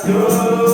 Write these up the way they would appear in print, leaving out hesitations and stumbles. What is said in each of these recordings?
Hallelujah.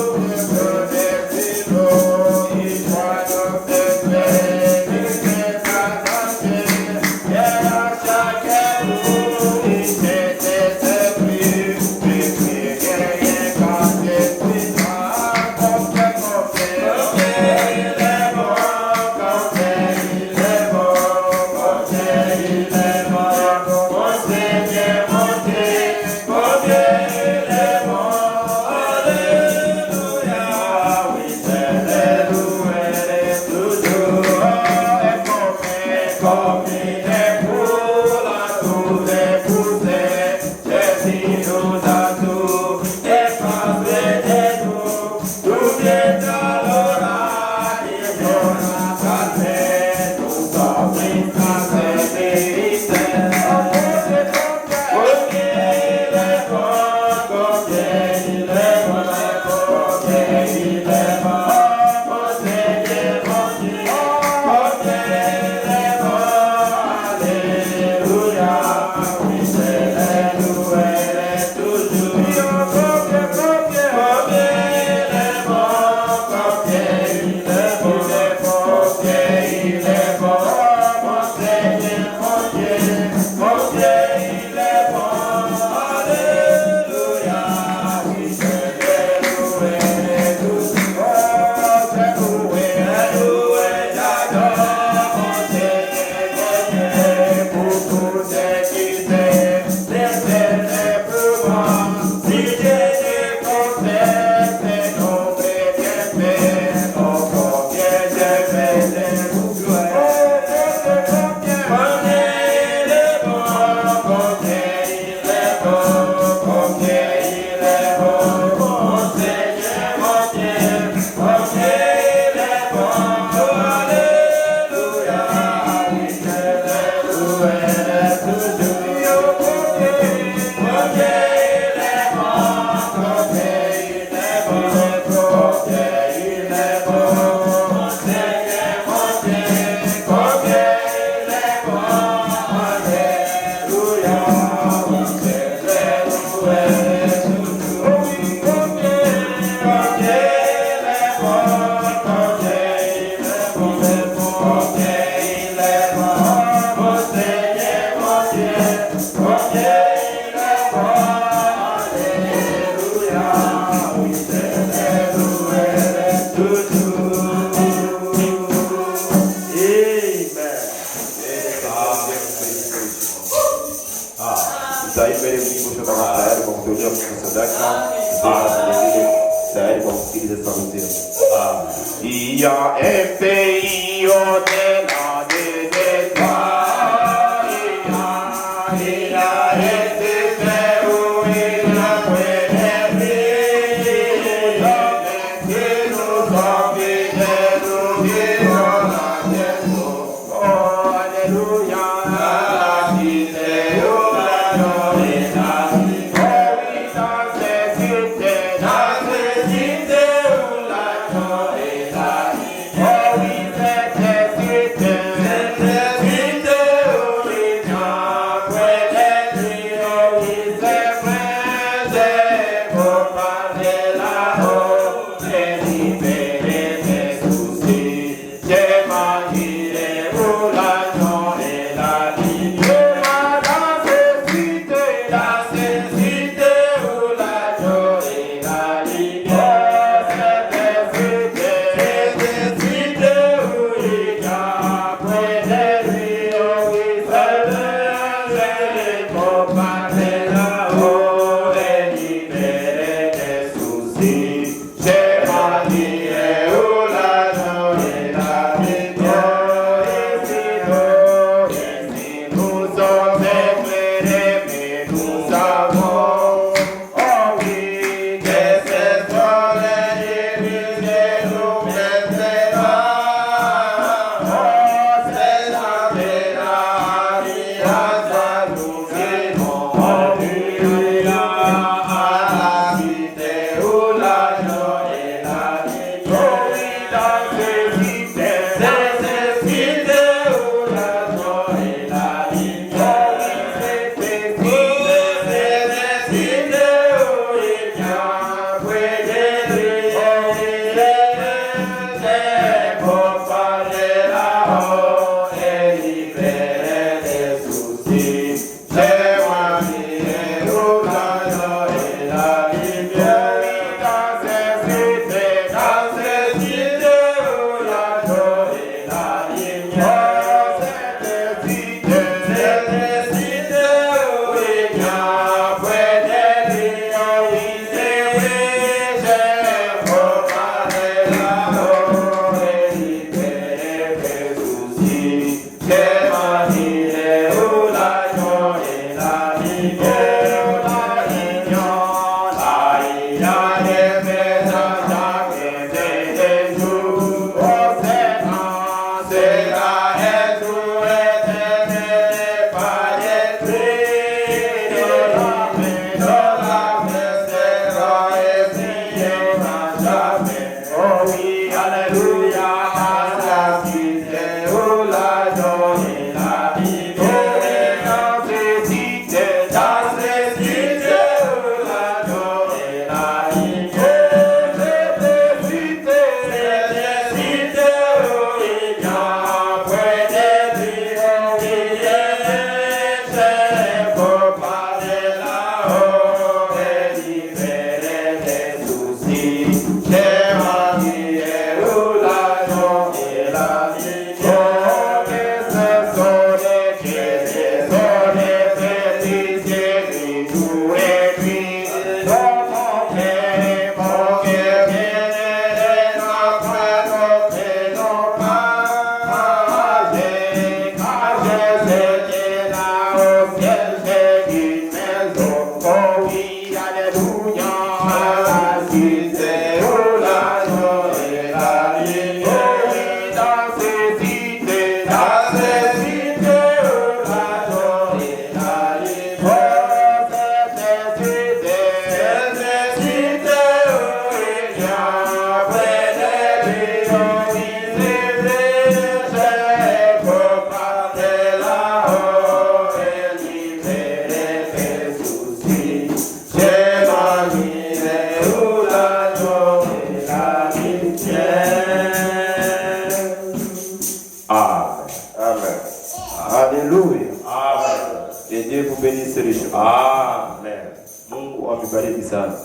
Amen.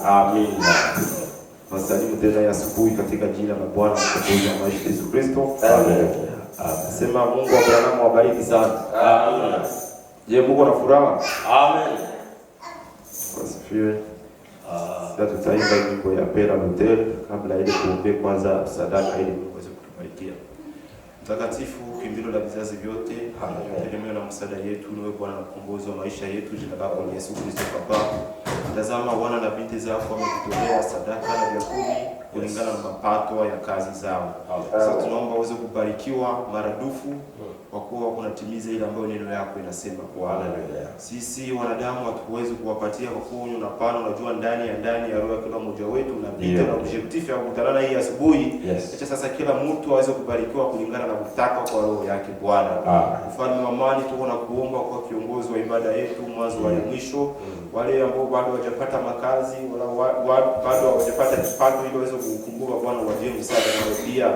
Amina. Wasalimu tena ya asubuhi katika jina la Bwana mkombozi wa maisha Yesu Kristo. Amen. Sema Mungu wa Abrahamu awabariki sana. Amina. Je, Mungu ana furaha? Amen. Wasifiwe. Sasa tutaimba nyimbo ya Pera Hotel kabla ile tuombe kwanza sadaka ili Mungu aweze kutubarikia. Mtakatifu, kimbilio la vizazi vyote, tegemeo na msaada yetu, wewe Bwana mkombozi wa maisha yetu, jina lako ni Yesu Kristo Baba. Tazama wana na binti zako wamekutolea sadaka na vyakula kulingana na mapato ya kazi zao. Sasa tunaomba uweze kubarikiwa maradufu kwa kuwa unatimiza ile ambayo neno lako inasema. Haleluya. Sisi wanadamu hatuwezi kuwapatia kwa kuwa unapana, unajua ndani ya roho ya kila mmoja wetu na binti na objective ya kukutana hii asubuhi. Acha sasa kila mtu aweze kubarikiwa kulingana na kutaka kwa roho yake Bwana. Mfalme wa amani, tuko na kuomba kwa kiongozi wa ibada yetu mwanzo wa mwisho, wale ambao bado hawajapata makazi wala bado hawajapata kipato ili waweze kukumbuka Bwana wajie msaada na pia.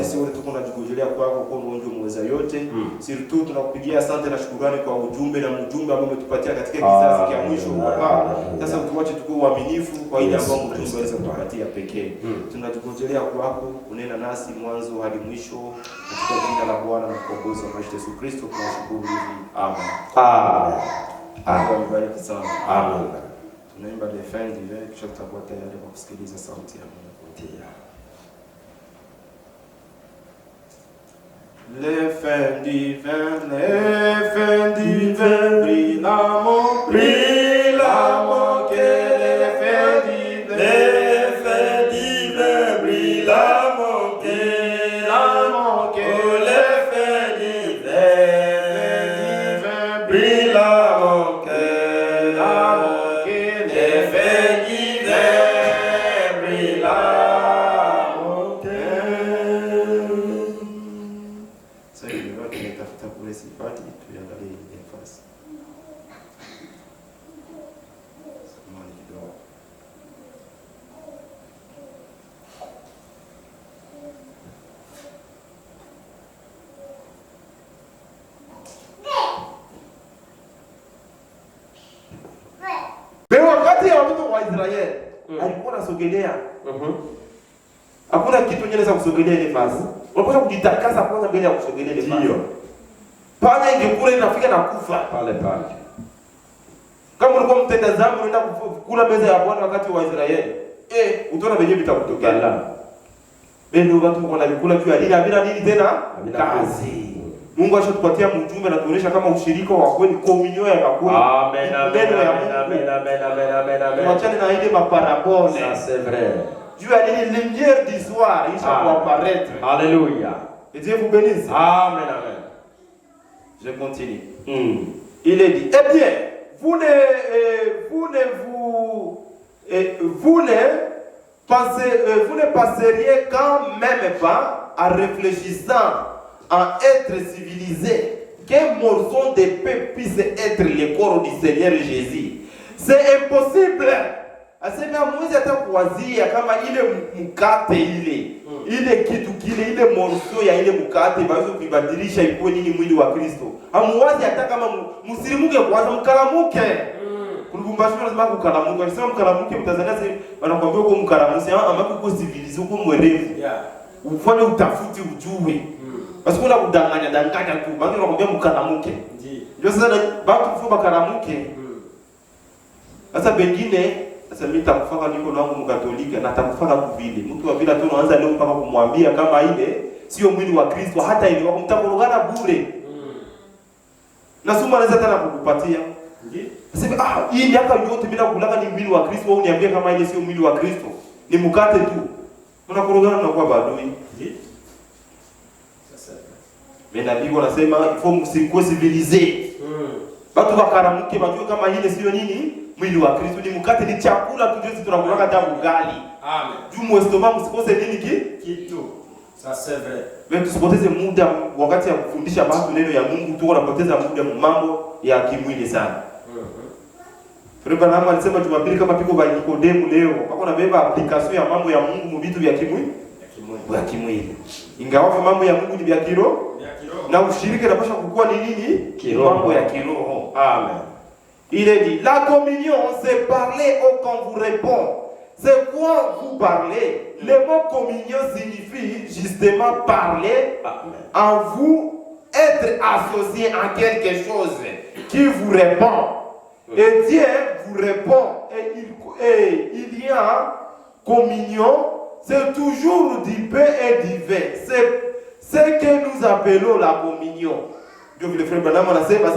Sisi wote tuko tunajigojolea kwako kwa Mungu mweza yote. Sisi tu tunakupigia asante na shukrani kwa ujumbe ambao umetupatia katika kizazi cha mwisho Baba. Sasa tuache tukue waaminifu kwa ile ambayo Mungu aweza kutupatia pekee. Tunajigojolea kwako, unena nasi mwanzo hadi mwisho katika jina la Bwana na mkombozi wa maisha Yesu Kristo tunashukuru hivi. Amen. Amen. Bariki sana. Amen. Tunaimba defend ile kisha tutakuwa tayari kwa kusikiliza sauti ya Mungu. Les fins divins, brille l'amour que les fins divins, brille l'amour que les fins divins, brille l'amour que les fins divins, brille l'amour que. Sasa hivi watu wanatafuta kule sipati, tuangalie nafasi. Samahani kidogo. Leo wakati ya watoto wa Israeli alikuwa anasogelea. Hakuna kitu kinaweza kusogelea ile fasi. Unapaswa kujitakasa kwanza mbele ya kusogelea ile fasi. Panya ingekula inafika na kufa pale. Kama ulikuwa mtenda dhambi unaenda kula meza ya Bwana wakati wa Israeli, utaona wenyewe vitakutokea la. Bado watu wanalikula tu bila nini tena? Kazi. Mungu ashatupatia mjumbe na tuonesha kama ushirika wa kweli, komunyo ya kweli. Amen. Tuachane na ile maparabole. Ça c'est vrai. Dieu a dit les lumières du soir, ils vont apparaître. Alléluia. Et Dieu vous bénisse. Amen. Je continue. Il est dit, eh bien, vous ne passeriez quand même pas en réfléchissant à être civilisé qu'un morceau de pain puisse être le corps du Seigneur Jésus. C'est impossible. Asema hamwezi hata kuwazia kama ile mkate ile kitu kile ile morso ya ile mkate baweza kuibadilisha ikuwe nini mwili wa Kristo. Hamwazi hata kama msilimuke kwanza mkalamuke. Kulubumbashi wanasema kukalamuka. Wanasema mkalamuke Mtanzania sasa wanakuambia uko mkalamusi ama uko civilize uko mwerevu. Ufanye utafuti ujue. Basi kuna kudanganya tu. Basi wanakuambia mkalamuke. Ndio sasa watu kufuba kalamuke. Sasa bengine sasa mimi nitakufaka niko na wangu mkatolika na nitakufaka kuvile. Mtu wa vile tu anaanza leo mpaka kumwambia kama ile sio mwili wa Kristo hata ile wakumtakorogana bure. Na suma anaweza tena kukupatia. Sasa hii miaka yote mimi nakulaga ni mwili wa Kristo, wewe uniambia kama ile sio mwili wa Kristo. Ni mkate tu. Unakorogana unakuwa badui. Sasa mimi na Biblia nasema ifo msikuwe civilize. Watu wakaramuke wajue kama ile sio nini? Mwili wa Kristo. Ni mkate, ni chakula tu ndio tunakula hata ugali. Amen. Juu mwestoma msikose nini kitu. Sasa vrai. Wewe tusipoteze muda wakati ya kufundisha watu neno ya Mungu, tu unapoteza muda mambo ya kimwili sana. Freba namba alisema Jumapili kama piko ba Nikodemu leo, wako na beba application ya mambo ya Mungu mu vitu vya kimwili. Ya kimwili. Ingawa mambo ya Mungu ni vya kiroho. Na ushirike unapaswa kukua ni nini? Mambo ya kiroho. Amen. Il est dit, la communion, c'est parler quand vous répond. C'est quoi vous parlez? Le mot communion signifie justement parler. En vous, être associé à quelque chose qui vous répond. Et Dieu vous répond. Et il y a communion, c'est toujours du pain et du vin. C'est ce que nous appelons la communion. Ndio vile frère Branham anasema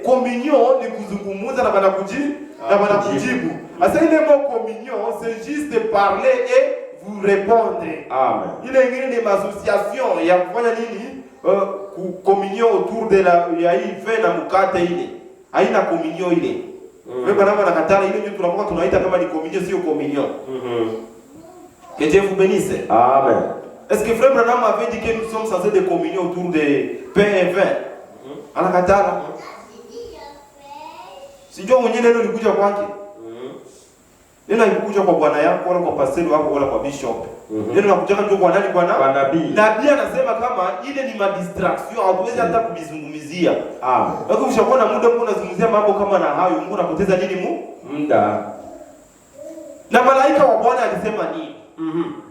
communion ni kuzungumza na banakujibu. Asa ile mot communion c'est juste parler et vous répondre. Amen. Ile ingine ni association ya kufanya nini? Communion autour de la ya hii vin na mkate ile. Haina communion ile. Frère Branham anakatala ile ndio tunakuwa tunaita kama ni communion sio communion. Que Dieu vous bénisse. Amen. Est-ce que frère Branham avait dit que nous sommes censés de communier autour de pain et vin? Anakatala. Sijua mwenyewe neno likuja kwake. Neno likuja kwa bwana yako wala kwa pastor wako wala kwa bishop. Neno linakuja ndio kwa nani kwa nabii. Nabii anasema kama ile ni madistraction, hatuwezi hata kubizungumzia. Lakini ushakuwa na muda mko unazungumzia mambo kama na hayo, Mungu anapoteza nini muda. Na malaika wa Bwana alisema nini?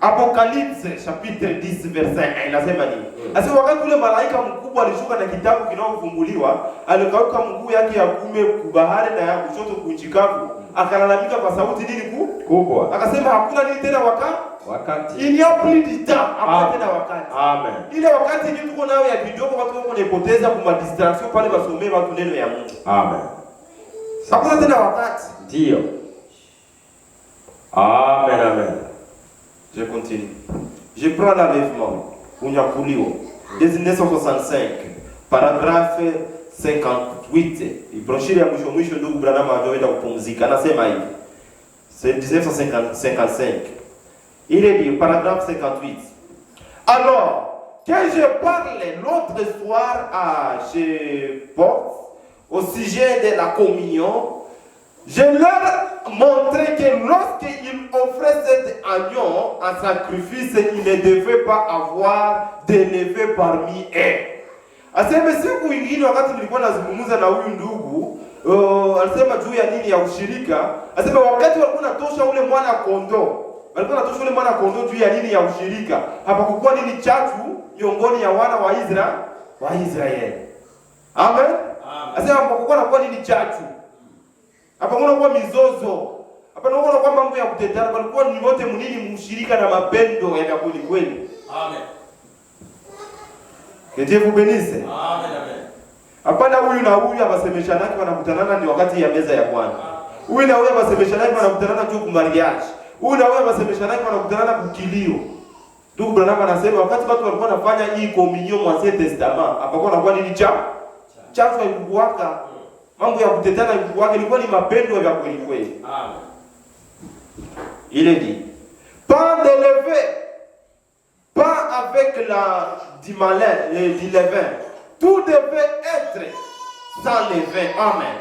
Apocalypse chapitre 10 verset 1 inasema nini? Asema wakati ule malaika mkubwa alishuka na kitabu kinaofunguliwa, alikauka mguu yake ya kuume kubahari na ya kushoto kunjikavu, akalalamika kwa sauti nini kubwa. Akasema hakuna nini tena wakati. Il n'y a plus de temps, hakuna tena wakati. Amen. Ile wakati ndio tuko nayo ya kidogo watu wako wanapoteza kwa distraction pale wasomee watu neno ya Mungu. Amen. Hakuna tena wakati. Ndio. Amen, amen. Je continue. Je prends l'enlèvement. Unyakuliwa. 1965. Paragraphe 58. Broshiri ya mwisho ndugu Branham anaenda kupumzika. Anasema hivi. C'est 1955. Il est dit, paragraphe 58. Alors, que je parle l'autre soir chez Paul au sujet de la communion, je leur montrais que lorsqu'ils offraient cet agneau en sacrifice, ils ne devaient pas avoir d'élevé parmi eux. Asema siku ingine wakati nilikuwa nazungumza na huyu ndugu, alisema juu ya nini ya ushirika. Asema wakati walikuwa natosha ule mwana kondoo, walikuwa natosha ule mwana kondoo juu ya nini ya ushirika. Hapakukuwa nini chachu miongoni ya wana wa Israeli. Amen. Asema hapakukuwa na kwa nini chachu. Hapa kuna mizozo. Hapa kuna kwa mambo ya kutetana, walikuwa ni wote mnini mshirika na mapendo ya kweli kweli. Amen. Que Dieu vous bénisse. Amen, amen. Hapana huyu na huyu abasemeshana wanakutana ndio wakati ya meza ya Bwana. Huyu na huyu abasemeshana wanakutana tu kwa mariage. Huyu na huyu abasemeshana wanakutana kukilio. Ndugu Branham anasema wakati watu walikuwa wanafanya hii communion mu Ancien Testament, hapakuwa na kwa nini chafu ilikuwaka. Mambo ya kutetana ilikuwaka ilikuwa ni mapendo ya kweli kweli. Amen. Il est dit, pas d'élever, pas avec du levain. Tout devait être sans levain. Amen.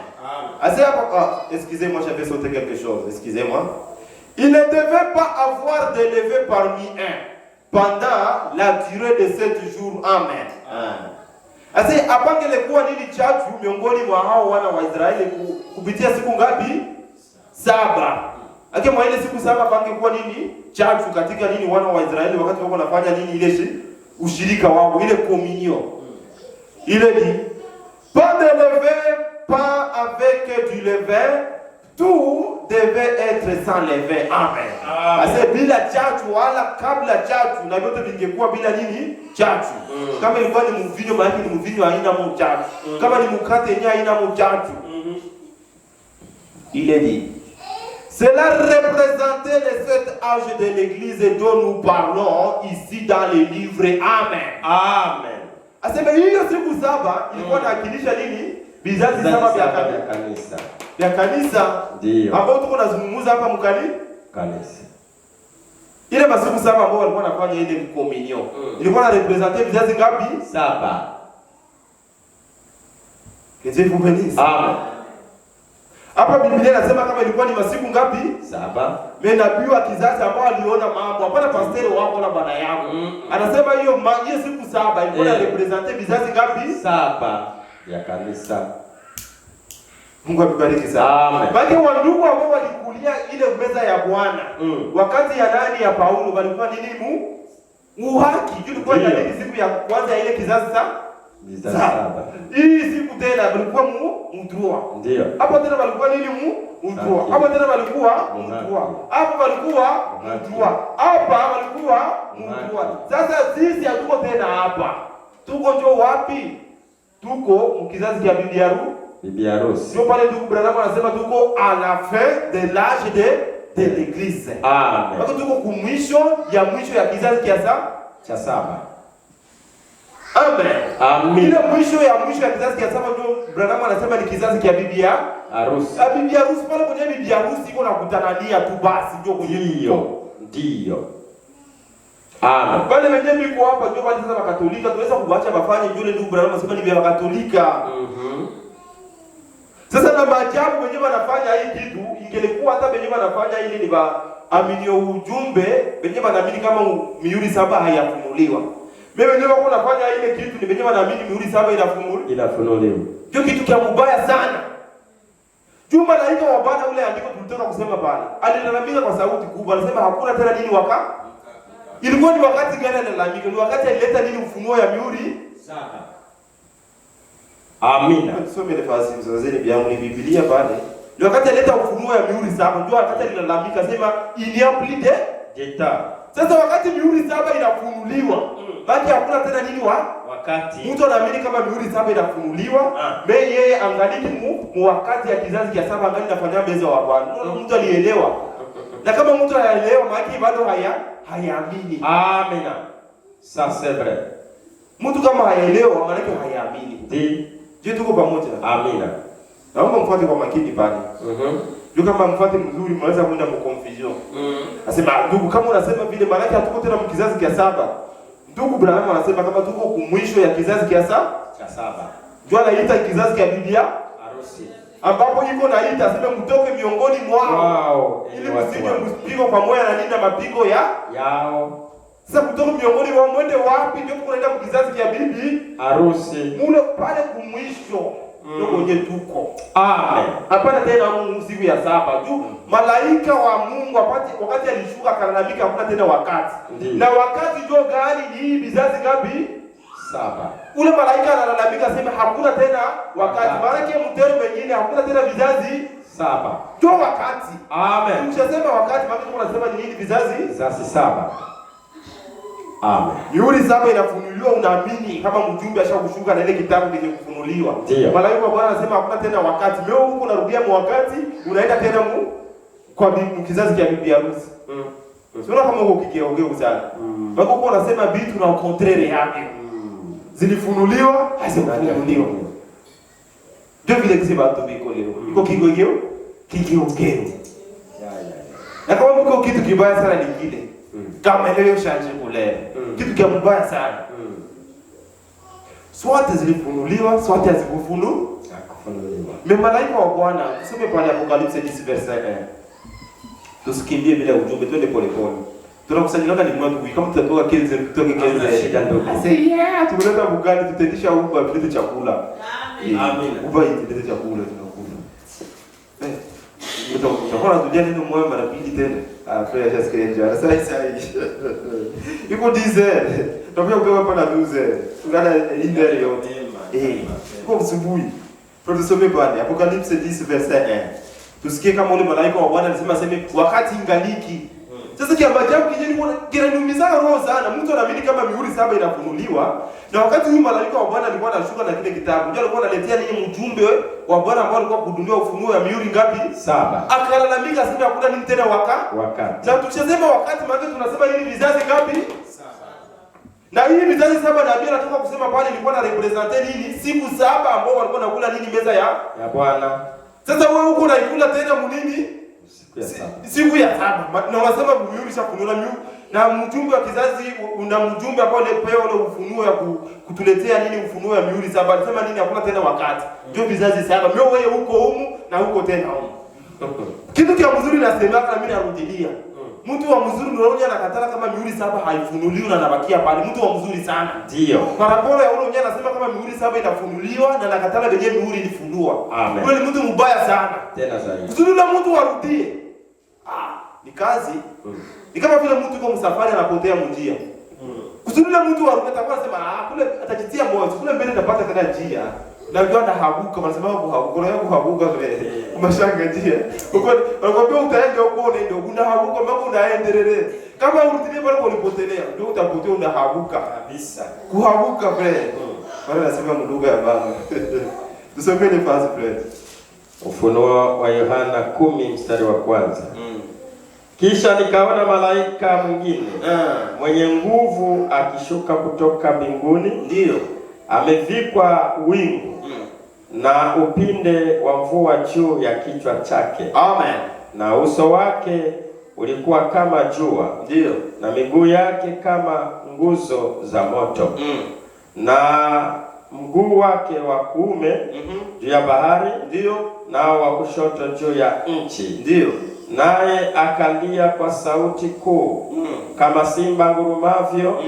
Amen. Excusez-moi, j'avais sauté quelque chose. Excusez-moi. Il ne devait pas avoir d'élevé parmi eux pendant la durée de 7 jours. Amen. Ase apangelekuwa nini chachu miongoni mwa hao wana wa Israeli kupitia siku ngapi? 7. Ake mwa ile siku 7 pangekuwa nini chachu katika nini wana wa Israeli wakati wako wanafanya nini ile ushirika wao, ile communion. Ile dit pas de levain, pas avec du levain, tout devait être sans levain. Amen. Ase bila chachu wala kabla chachu na vyote vingekuwa bila nini chachu. Kama ilikuwa ni mvinyo maana ni mvinyo haina chachu. Kama ni mkate yenyewe haina chachu. Il est dit cela représentait les 7 âges de l'église dont nous parlons ici dans les livres. Amen. Amen. Asema hiyo siku 7 ilikuwa inawakilisha nini? Vizazi 7 vya kanisa. Ya kanisa ndio ambao tuko nazungumza hapa kanisa. Ile masiku 7 ambao walikuwa wanafanya ile communion. Ilikuwa na representer vizazi ngapi? 7. Kete vous bénisse. Amen. Hapa Biblia inasema kama ilikuwa ni masiku ngapi? 7. Mimi nabii wa kizazi ambao aliona mambo. Hapana pastor wako na bwana yangu. Anasema hiyo siku 7 ilikuwa na representer vizazi ngapi? 7 ya kanisa. Mungu akubariki sana. Amen. Baki wandugu ambao walikulia ile meza ya Bwana. Wakati ya nani ya Paulo walikuwa nini uhaki. Ilikuwa ni siku ya kwanza ile kizazi 7. Hii siku tena walikuwa mudrua. Ndio. Hapo tena walikuwa nini mudrua. Hapo tena walikuwa mudrua. Hapo walikuwa mudrua. Hapa walikuwa mudrua. Sasa sisi hatuko tena hapa. Tuko njoo wapi? Tuko mkizazi cha bibi harusi. Sio pale ndugu Branham anasema tuko à la fin de l'âge de l'église. Amen. Bado tuko kumwisho ya kizazi cha 7. Amen. Amen. Ile mwisho ya kizazi cha 7 ndio Branham anasema ni kizazi cha bibi harusi. Bibi harusi pale kwenye bibi harusi iko nakutanania tu basi ndio kwenye ndio. Amen. Wale wenyewe biko hapa ndio wale sasa Katolika tunaweza kuacha bafanye ndio ndugu Branham anasema ni vya Katolika. Sasa na maajabu wenyewe wanafanya hii kitu, ingelikuwa hata wenyewe wanafanya ile ni aminio ujumbe, wenyewe wanaamini kama mihuri 7 hayafunuliwa. Mimi wenyewe wako nafanya ile kitu ni wenyewe wanaamini mihuri 7 inafunuliwa. Ndio kitu kia mbaya sana. Juma malaika wa Bwana ule andiko tulitoka kusema pale. Alilalamika kwa sauti kubwa, alisema hakuna tena nini Ilikuwa ni wakati gani alilalamika? Ni wakati alileta nini ufunuo ya mihuri 7. Amina. Tusome ile fasi mzazeni byangu ni Biblia pale. Ni wakati alileta ufunuo ya mihuri 7, ndio wakati alilalamika sema il y a plus d'état. Sasa wakati mihuri 7 inafunuliwa, baki hakuna tena nini wakati. Mtu anaamini kama mihuri 7 inafunuliwa, yeye angaliki wakati ya kizazi cha 7 angali nafanya mbele wa Bwana. Mtu alielewa. Na kama mtu anaelewa maana bado hayaamini. Amina. Ça c'est vrai. Mtu kama haelewa maana hayaamini. Ndio. Je tuko pamoja. Amina. Naomba mfuate kwa makini pale. Ndio kama mfuate mzuri mnaweza kwenda mu confusion. Nasema ndugu kama unasema vile maana hatuko tena mkizazi cha 7. Ndugu Branham anasema kama tuko kumwisho ya kizazi cha 7. Ndio anaita kizazi cha Biblia harusi. Ambapo iko naita aseme mtoke miongoni mwao. Ili msije mpigo pamoja na nini na mapigo yao. Sasa kutoka miongoni mwa mwende wapi ndio kunaenda kizazi cha bibi harusi. Mule pale kumwisho ndio kwenye tuko. Amen. Hapana tena siku ya 7 tu malaika wa Mungu wakati alishuka akalalamika hakuna tena wakati. Na wakati ndio gani ni vizazi ngapi? 7. Ule malaika analalamika sema hakuna tena wakati. Maana yake mtero mwingine hakuna tena vizazi 7. Ndio wakati. Amen. Ukisema wakati maana tunasema ni nini vizazi 7. Amen. Mihuri 7 inafunuliwa unaamini kama mjumbe ashakushuka na ile kitabu kile kufunuliwa. Malaika wa Bwana anasema hakuna tena wakati. Leo huko unarudia wakati, unaenda tena kwa kizazi cha bibi harusi. Sio kama uko kigeogeo sana. Bado uko unasema vitu na contraire yake. Zilifunuliwa, hazikufunuliwa. Ndio vile kisema watu biko leo. Iko kigeogeo. Na kama mko kitu kibaya sana ni kile. Kama leo shanje kule. Kitu kia mbaya sana. Swati zilifunuliwa, swati hazikufunuliwa. Malaika wa Bwana, tusome pale Apocalypse 10 verset 1. Tusikimbie bila ujumbe, twende pole pole. Tunakusanyika ni mwanzo kama tutatoka Kenze tutoke Kenze shida ndogo. Tunaleta bugani tutendisha huko apite chakula. Amen. Uba itende chakula tunakula. Tutakuwa tunajua neno moja mara pili tena. Frère Jaskeja. Sasa iko dizer. Tupia kutoka hapa na 12. Tungana indere yote. Kwa asubuhi. Tutasome pale Apocalypse 10 verset 1. Tusikie kama ule malaika wa Bwana anasema wakati ingaliki. Sasa kiambajabu kinaniumiza roho sana. Mtu anaamini kama mihuri 7 inafunuliwa na wakati huyu malaika wa Bwana alikuwa anashuka na kile kitabu. Ndio alikuwa analetea nini mjumbe wa Bwana ambao alikuwa kudunia ufunuo ya mihuri ngapi? 7. Akalalamika sasa hakuna nini tena wakati. Na tukisema wakati maana tunasema hili vizazi ngapi? 7. Na hii vizazi 7 na Biblia inatoka kusema pale ilikuwa na represent nini? Siku 7 ambao walikuwa nakula nini meza ya Bwana. Sasa wewe uko unaikula tena munini? Siku ya 7. Na unasema mihuri shafunua na mjumbe wa kizazi una mjumbe ambao lepewa ule ufunuo ya kutuletea nini ufunuo ya mihuri 7. Anasema nini hakuna tena wakati. Ndio vizazi 7. Mimi wewe huko humu na huko tena humu. Kitu kia mzuri nasema na mimi narudilia. Mtu wa mzuri unaona anakatala kama mihuri 7 haifunuliwi na anabakia pale. Mtu wa mzuri sana. Ndio. Mara bora ya ule anasema kama mihuri 7 inafunuliwa na anakatala wenyewe mihuri ilifunua. Amen. Wewe ni mtu mbaya sana. Tena zaidi. Mzuri na mtu warudie. Ni kazi. Ni kama vile mtu yuko msafari anapotea njia. Kusudi mtu warudie atakuwa anasema kule atajitia moyo. Kule mbele nitapata tena njia. Na ndio anahabuka wanasema kuhabuka na kuhabuka vile. Umeshanga njia. Wanakuambia utaenda huko ndio unahabuka mpaka unaendelea. Kama urudie pale ulipotelea ndio utapotea unahabuka kabisa. Kuhabuka vile. Wale nasema mlugha ya baba. Tusome ile fasi vile. Ufunuo wa Yohana 10 mstari wa kwanza. Kisha nikaona malaika mwingine mwenye nguvu akishuka kutoka mbinguni. Ndio. Amevikwa wingu na upinde wa mvua juu ya kichwa chake. Amen. Na uso wake ulikuwa kama jua. Ndio. Na miguu yake kama nguzo za moto. Na mguu wake wa kuume juu ya bahari. Ndio. Nao wa kushoto juu ya nchi. Ndio. Naye akalia kwa sauti kuu kama simba ngurumavyo.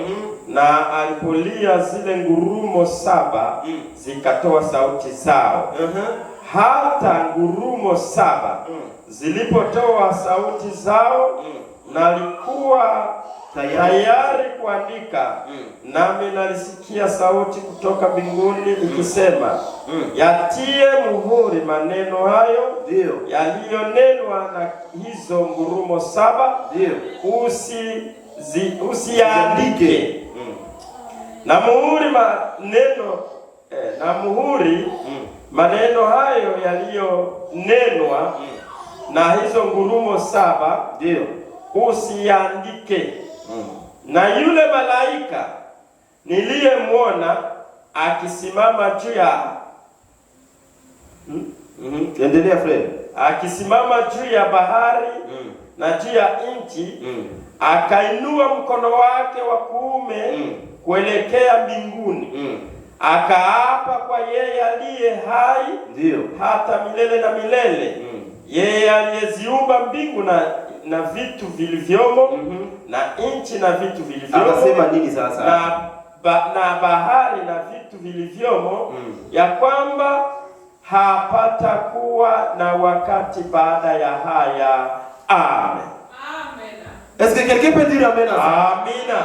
Na alipolia zile ngurumo 7 zikatoa sauti zao. Hata ngurumo 7 zilipotoa sauti zao na alikuwa tayari kuandika. Nami nalisikia sauti kutoka mbinguni ikisema, yatie muhuri maneno hayo yaliyonenwa na hizo ngurumo 7. Usiandike. Na muhuri maneno hayo yaliyonenwa na hizo ngurumo 7 ndio usiandike. Na yule malaika niliyemwona akisimama juu ya endelea Fred, akisimama juu ya bahari na juu ya nchi, akainua mkono wake wa kuume kuelekea mbinguni. Akaapa kwa yeye aliye hai ndio hata milele na milele. Yeye aliyeziumba mbingu na vitu vilivyomo na nchi na vitu vilivyomo. Akasema nini sasa? Na bahari na vitu vilivyomo, ya kwamba hapata kuwa na wakati baada ya haya. Amen. Amen. Est-ce que quelqu'un peut dire amen? Amina.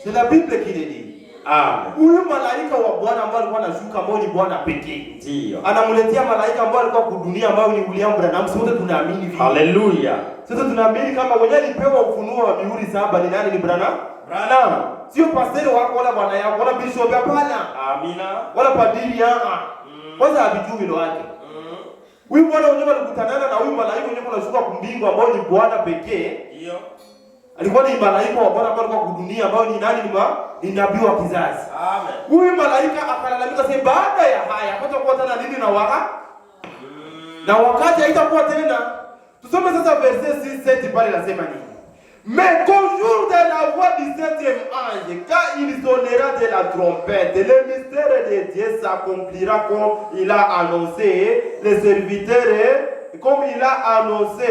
C'est la Bible qui le dit. Amen. Huyu malaika wa Bwana ambaye alikuwa anashuka ambao ni Bwana pekee. Ndio. Anamletea malaika ambao alikuwa kudunia ambao ni William Branham. Sote tunaamini hivi. Haleluya. Sote tunaamini kama mwenye alipewa ufunuo wa mihuri 7 ni nani? Ni Branham. Sio pastor wako wala bwana yako wala bishop hapana. Amina. Wala padiri yako. Kwanza habijui hilo wake. Huyu Bwana mwenyewe alikutana na huyu malaika mwenyewe anashuka kumbingu ambao ni Bwana pekee. Ndio. Alikuwa ni malaika wa Bwana ambao alikuwa kudunia ambao ni nani? Ni nabii wa kizazi. Amen. Huyu malaika akalalamika sasa, baada ya haya hatakuwa tena nini na na wakati haitakuwa tena. Tusome sasa verset 6-7 pale nasema nini? Mais qu'au jour de la voix du 7e ange, quand il sonnera de la trompette, le mystère de Dieu s'accomplira comme il a annoncé, les serviteurs, comme il a annoncé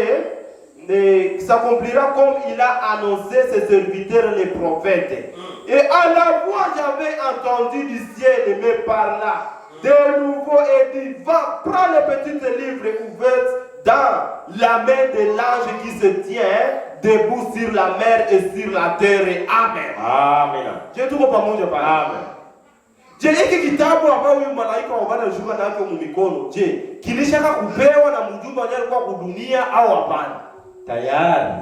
s'accomplira comme il a annoncé ses serviteurs les prophètes. Et à la voix j'avais entendu du ciel me parler de nouveau et dit, va, prends le petit livre ouvert dans la main de l'ange qui se tient debout sur la mer et sur la terre. Amen. Amen. Je tuko pamoja pale. Amen. Je, hiki kitabu ambao huyu malaika wa Bwana alishuka nacho mikono, je, kilishaka kupewa na mjumbe aliyekuwa kudunia au hapana? Tayari.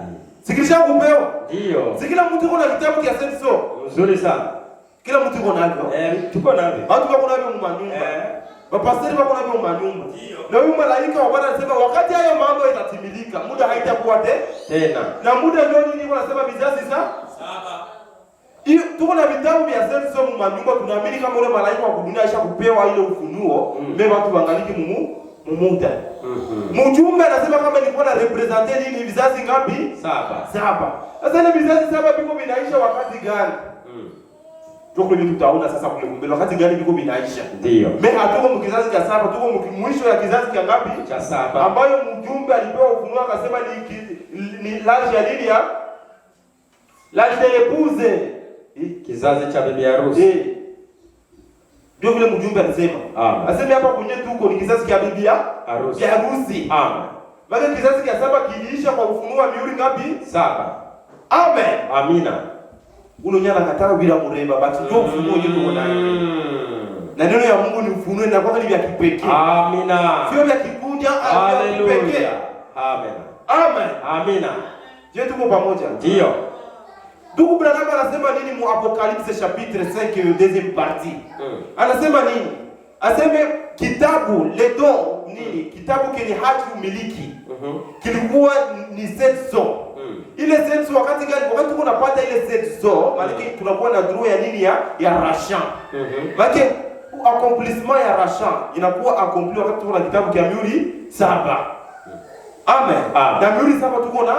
Sikilisha kupewa? Ndio. Si kila mtu kuna kitabu kia senso. Mzuri sana. Kila mtu yuko navyo. Tuko navyo. Watu wako navyo manyumba. Mapasteri wako navyo manyumba. Na huyu malaika wa Bwana anasema wakati hayo mambo yatatimilika, muda haitakuwa tena. Na muda ndio nini wanasema vizazi saba. Tuko na vitabu vya senso manyumba, tunaamini kama ule malaika wa kudunia aisha kupewa ile ufunuo, mbele watu waangaliki muda. Mjumbe anasema kama ilikuwa na representer nini vizazi ngapi? Saba. Sasa ile vizazi saba biko vinaisha wakati gani? Tuko ni tutaona sasa kule mbele wakati gani biko vinaisha. Ndio. Mimi hatuko mkizazi cha saba, tuko mwisho ya kizazi cha ngapi? Cha saba. Ambayo mjumbe alipewa ufunuo akasema ni l'âge ya nini ya? L'âge de l'épouse. Kizazi cha bibi harusi. Ndio vile mjumbe anasema. Anasema hapa kwenye tuko ni kizazi cha bibi harusi. Amen. Bado kizazi cha saba kiliisha kwa ufunuo wa mihuri ngapi? 7. Amen. Amina. Unonyana katao bila muremba, but ndio ufunuo yetu unayo. Na neno ya Mungu ni ufunuo na kwa ni vya kipekee. Amina. Sio vya kikuja au vya kipekee. Amen. Amen. Amina. Je, tuko pamoja? Ndio. Ndugu Branham anasema nini mu Apocalypse chapitre 5 deuxième partie? Anasema nini? Aseme kitabu ledo nini? Kitabu kile haki umiliki. Kilikuwa ni 700. Ile 700 wakati gani? Wakati tunapata ile 700, maana tunakuwa na droit ya nini ya rachat. Maana accomplissement ya rachat inakuwa accompli wakati tuko na kitabu cha mihuri 7. Amen. Na mihuri 7 tuko na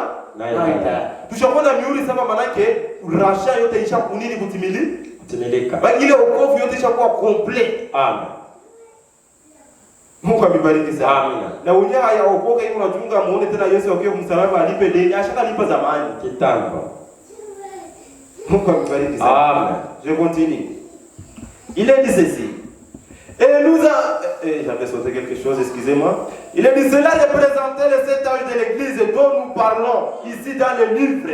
tushakuwa na mihuri 7, maana yake rachat yote isha kunini kutimilika. Ile wokovu yote ishakuwa complete. Amen. Mungu amebariki sana. Amina. Na unye haya okoka hiyo unachunga muone tena Yesu akiwa msalaba alipe deni, ashakalipa zamani. Kitambo. Mungu amebariki sana. Amen. Je continue. Il est dit ceci. Et nous a j'avais sauté quelque chose, excusez-moi. Il est dit cela représentait le 7 âge de l'église dont nous parlons ici dans le livre.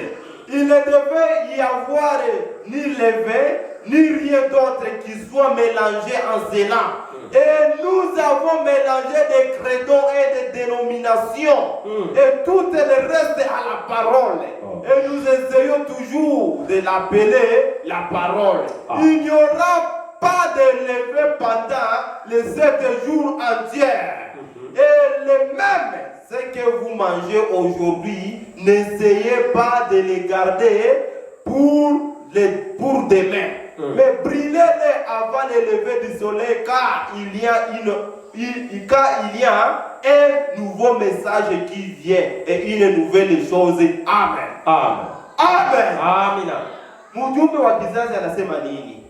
Il ne devait y avoir ni levain, ni rien d'autre qui soit mélangé en cela. Et nous avons mélangé des credos et des dénominations. Et tout le reste à la parole. Et nous essayons toujours de l'appeler la parole. Il n'y aura pas de levain pendant les 7 jours entiers. Et le même, ce que vous mangez aujourd'hui, n'essayez pas de les garder pour demain. Mais brûlez-les avant le lever du soleil, car il y a un nouveau message qui vient et une nouvelle chose. Amen. Amen. Amen. Amina. Mjumbe wa kizazi anasema nini?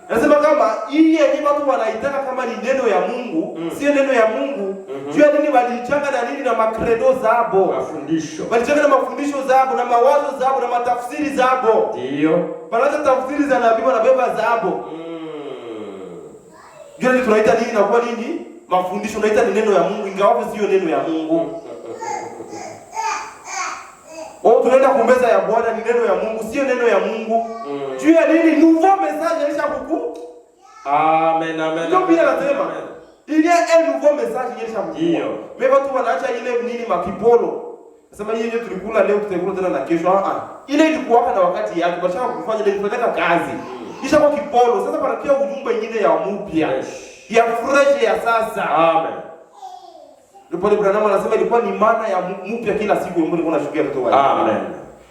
Anasema kama hii yenye watu wanaitaka kama ni neno ya Mungu, sio neno ya Mungu. Jua nini walichanga na nini na makredo zabo. Mafundisho. Walichanga na mafundisho zabo na mawazo zabo na matafsiri zabo. Ndio. Banaanza tafsiri za nabii wanabeba zabo. Jua nini tunaita nini na kwa nini? Mafundisho tunaita ni neno ya Mungu ingawa sio neno ya Mungu. Tunaenda kumbeza ya Bwana ni neno ya Mungu, sio neno ya Mungu. Juu ya nini? Nouveau message alisha kuku. Amen, amen. Ndio pia nasema. Il y a un nouveau message alisha kuku. Ndio. Mimi watu wanaacha ile nini makipolo. Nasema hii yenyewe tulikula leo tutakula tena na kesho. Ile ilikuwa na wakati yake, bashaka kufanya ile kufanya kazi. Kisha kwa kipolo, sasa panakia ujumbe nyingine ya mpya. Ya fresh ya sasa. Amen. Ndipo Branham anasema ilikuwa ni maana ya mpya kila siku mbona kuna shukia mtoto wake. Amen.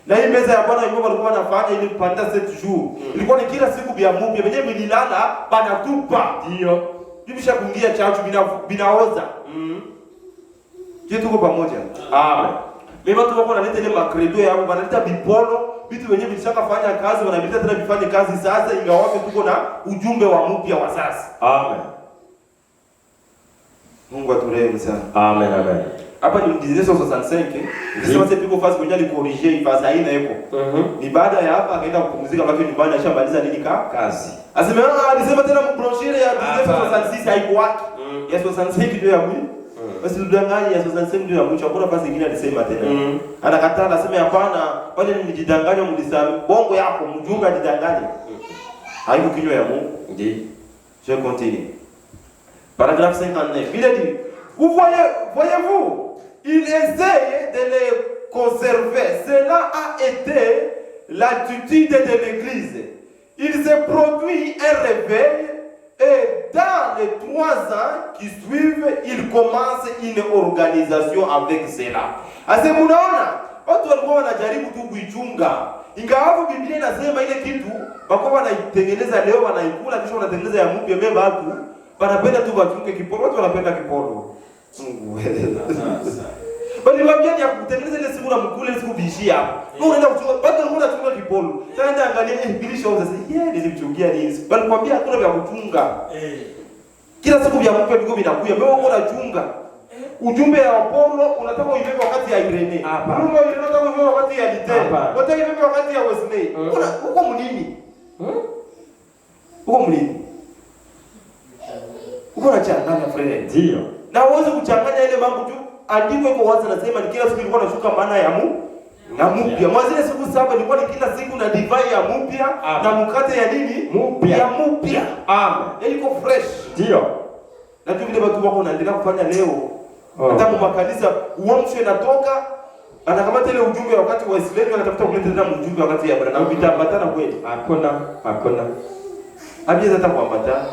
Na hii meza ya Bwana Mungu alikuwa anafanya ili kupanda 7 jours. Ilikuwa ni kila siku vya mpya. Wenyewe mililala banatupa. Ndio. Bibisha kuingia chachu binaoza. Je, tuko pamoja? Amen. Mimi watu wako wanaleta ile makredo yao, wanaleta bipolo, vitu wenyewe vilishaka fanya kazi, wanavileta tena vifanye kazi sasa ingawa tuko na ujumbe wa mpya wa sasa. Amen. Mungu aturehemu sana. Amen, amen. Hapa ni 1965. Sasa c'est piko fasi kwenye alikorije ifasi haina hapo. Ni baada ya hapa akaenda kupumzika wakati nyumbani ashamaliza nini kazi. Alisema tena mbroshire ya 1966 haikuwaki. Ya 65 ndio ya mwisho. Basi udanganya ya 65 ndio ya mwisho. Hakuna basi nyingine alisema tena. Anakataa anasema hapana, kwani nilijidanganya mlisema bongo yako mjunga ajidanganye. Haiko kinywa ya Mungu. Ndiyo. Je continue. Paragraphe 59. Il a dit, voyez-vous, il essaye de les conserver. Cela a été l'attitude de l'Église. Il s'est produit un réveil et dans les 3 ans qui suivent, il commence une organisation avec cela. Ase munaona, watu walikuwa wanajaribu tu kuichunga. Ingawa Biblia inasema ile kitu wako wanaitengeneza leo wanaikula kisha wanatengeneza ya mpya mbele watu wanapenda tu wachunge kiporo, watu wanapenda kiporo. Mungu bali wabia ya kutengeneza ile siku na mkule siku bishia hapo. Unaenda kuchunga, bado unachunga kiporo. Sasa ndio angalia Biblia sasa nilimchungia nini? Bali kwambia hakuna vya kuchunga. Kila siku vya mpya viko vinakuja. Wewe uko unachunga. Ujumbe ya Apollo unataka uibebe wakati ya Irene. Ujumbe ile unataka uibebe wakati ya Lite. Unataka uibebe wakati ya Wesley. Uko mnini? Uko mnini? Uko unachanganya friend. Ndio. Na uweze kuchanganya ile mambo tu. Andiko iko wazi nasema ni kila siku ilikuwa inashuka maana ya na mpya. Mwanzo siku 7 ilikuwa ni kila siku na divai ya mpya na mkate ya nini? Ya mpya. Amen. Iko fresh. Ndio. Na tu vile watu wako wanaendelea kufanya leo. Hata makanisa uamsho inatoka anakamata ile ujumbe wakati wa Israeli anatafuta kuleta tena ujumbe wakati ya Abraham vitambatana kweli. Hakuna. Habiza hata kuambatana.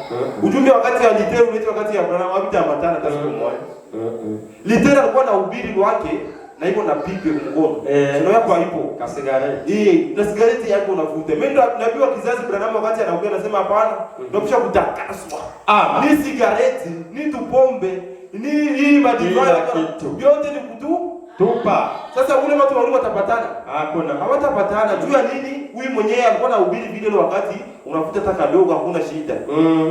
Ujumbe wakati wa Litero uleta wakati ya Abraham vitambatana hata siku moja. Litero alikuwa na ubiri wake na iko na pipe mkono. Ndio hapo hapo kasigareti. Na sigareti yako unavuta. Mimi nabii wa kizazi Abraham wakati anaongea anasema hapana, ndio kisha kutakaswa. Ni sigareti, ni tupombe, ni hii madivai yote ni kutupa. Sasa ule watu wale watapatana? Hawatapatana. Juu ya nini? Huyu mwenyewe alikuwa na ubiri vile wakati unafuta taka dogo hakuna shida.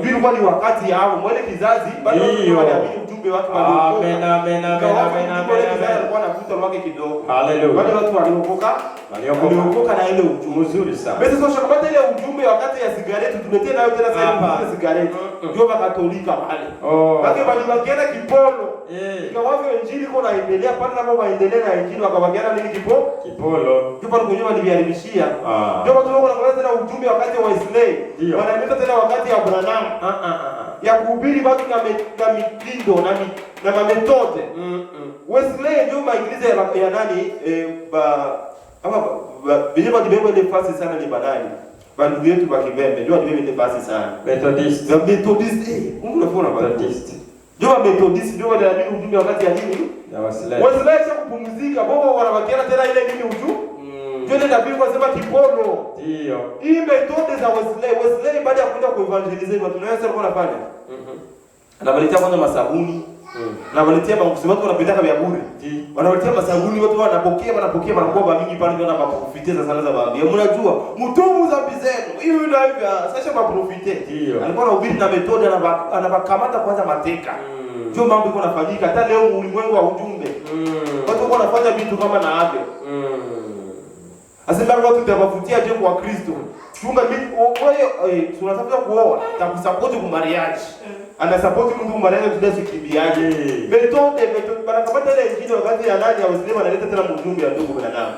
Vile kwa ni wakati yao mwele kizazi bado wanaamini ujumbe wake waliokoka. Amen. Alikuwa anafuta wake kidogo. Haleluya. Wale watu waliokoka na ile ujumbe mzuri sana. Basi sasa shakapata ile ujumbe wakati ya sigareti tuletee nayo tena sasa sigareti. Ndio Katolika pale. Baki wakienda kipolo. Ikawapo injili iko naendelea pale na waendelea na injili wakawagiana nini kipolo. Kipolo kwenyewe waliharibishia. Ndio watu wako wanakwenda tena ujumbe wakati wa Israeli. Wanaenda tena wakati ya Abraham. Ya kuhubiri watu na mitindo na metode. Wesley ndio maigizo ya nani vile wajibebe ile fasi sana ni badani. Bandu yetu wa Kibembe ndio wajibebe ile fasi sana. Methodist. Mungu anafuna Methodist. Ndio Methodist ndio wanaamini ujumbe wakati ya nini? Ya Wesley. Wesley sio kupumzika, bobo wanabakiana tena ile nini ujumbe? Ndio ile nabii anasema kipolo. Ndio. Hii metode za Wesley baada ya kwenda kuevangelize watu na Yesu alikuwa anafanya. Anawaletea kwanza masabuni. Anawaletea watu wanapeleka vya bure. Wanawaletea masabuni watu wanapokea wanakuwa mingi pale ndio wanaprofiteza sana za baadhi. Mnajua, mtubu za bizenu. Hiyo ndio hivyo. Sasa maprofite. Alikuwa anahubiri na metode anabakamata kwanza mateka. Ndio mambo iko yanafanyika hata leo ulimwengu wa ujumbe. Watu wanafanya vitu kama na hapo. Asema watu tutawavutia je kwa Kristo. Chunga mimi wewe tunatafuta kuoa, takusupport kwa marriage. Ana support mtu marriage tunasikibiaje. Metode banakamata ile injili wakati ya nani ya Uislamu analeta tena mjumbe ya ndugu binadamu.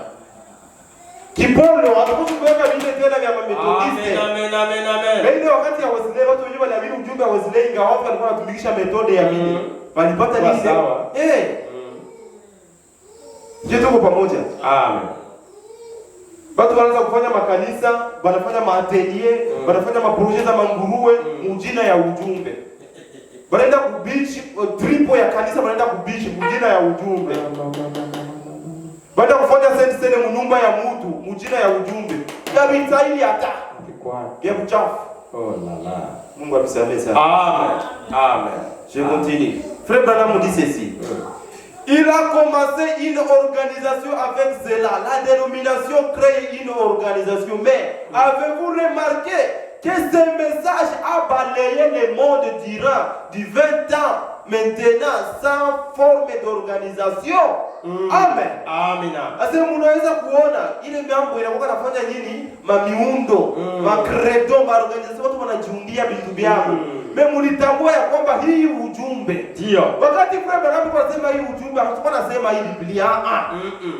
Kipolo atakuchukua vile tena vya Methodist. Amen. Ndio wakati ya Uislamu watu wenyewe waliamini ujumbe wa Uislamu ingawa walikuwa wanatumikisha metode ya vile. Walipata nini? Je, tuko pamoja? Amen. Watu wanaanza kufanya makanisa, wanafanya maatelier, wanafanya maproje za manguruwe, mjina ya ujumbe. Wanaenda kubichi, tripo ya kanisa wanaenda kubichi mjina ya ujumbe. Wanaenda kufanya sente mnyumba ya mtu, mjina ya ujumbe. Ya mitaili hata. Ya mchafu. Oh la la. Mungu atusamehe sana. Amen. Je continue. Frère Branham dit ceci. Il a commencé une organisation avec cela. La dénomination crée une organisation. Mais avez-vous remarqué que ce message a balayé le monde durant du 20 ans maintenant sans forme d'organisation. Amen. Amina. Ase munaweza kuona ile mambo inakuwa nafanya nini? Mamiundo, makredo, maorganization, watu wanajiundia vitu vyao. Mimi mlitambua ya kwamba hii ujumbe. Ndio. Wakati kwa Barabu anasema hii ujumbe, hakuwa anasema hii Biblia.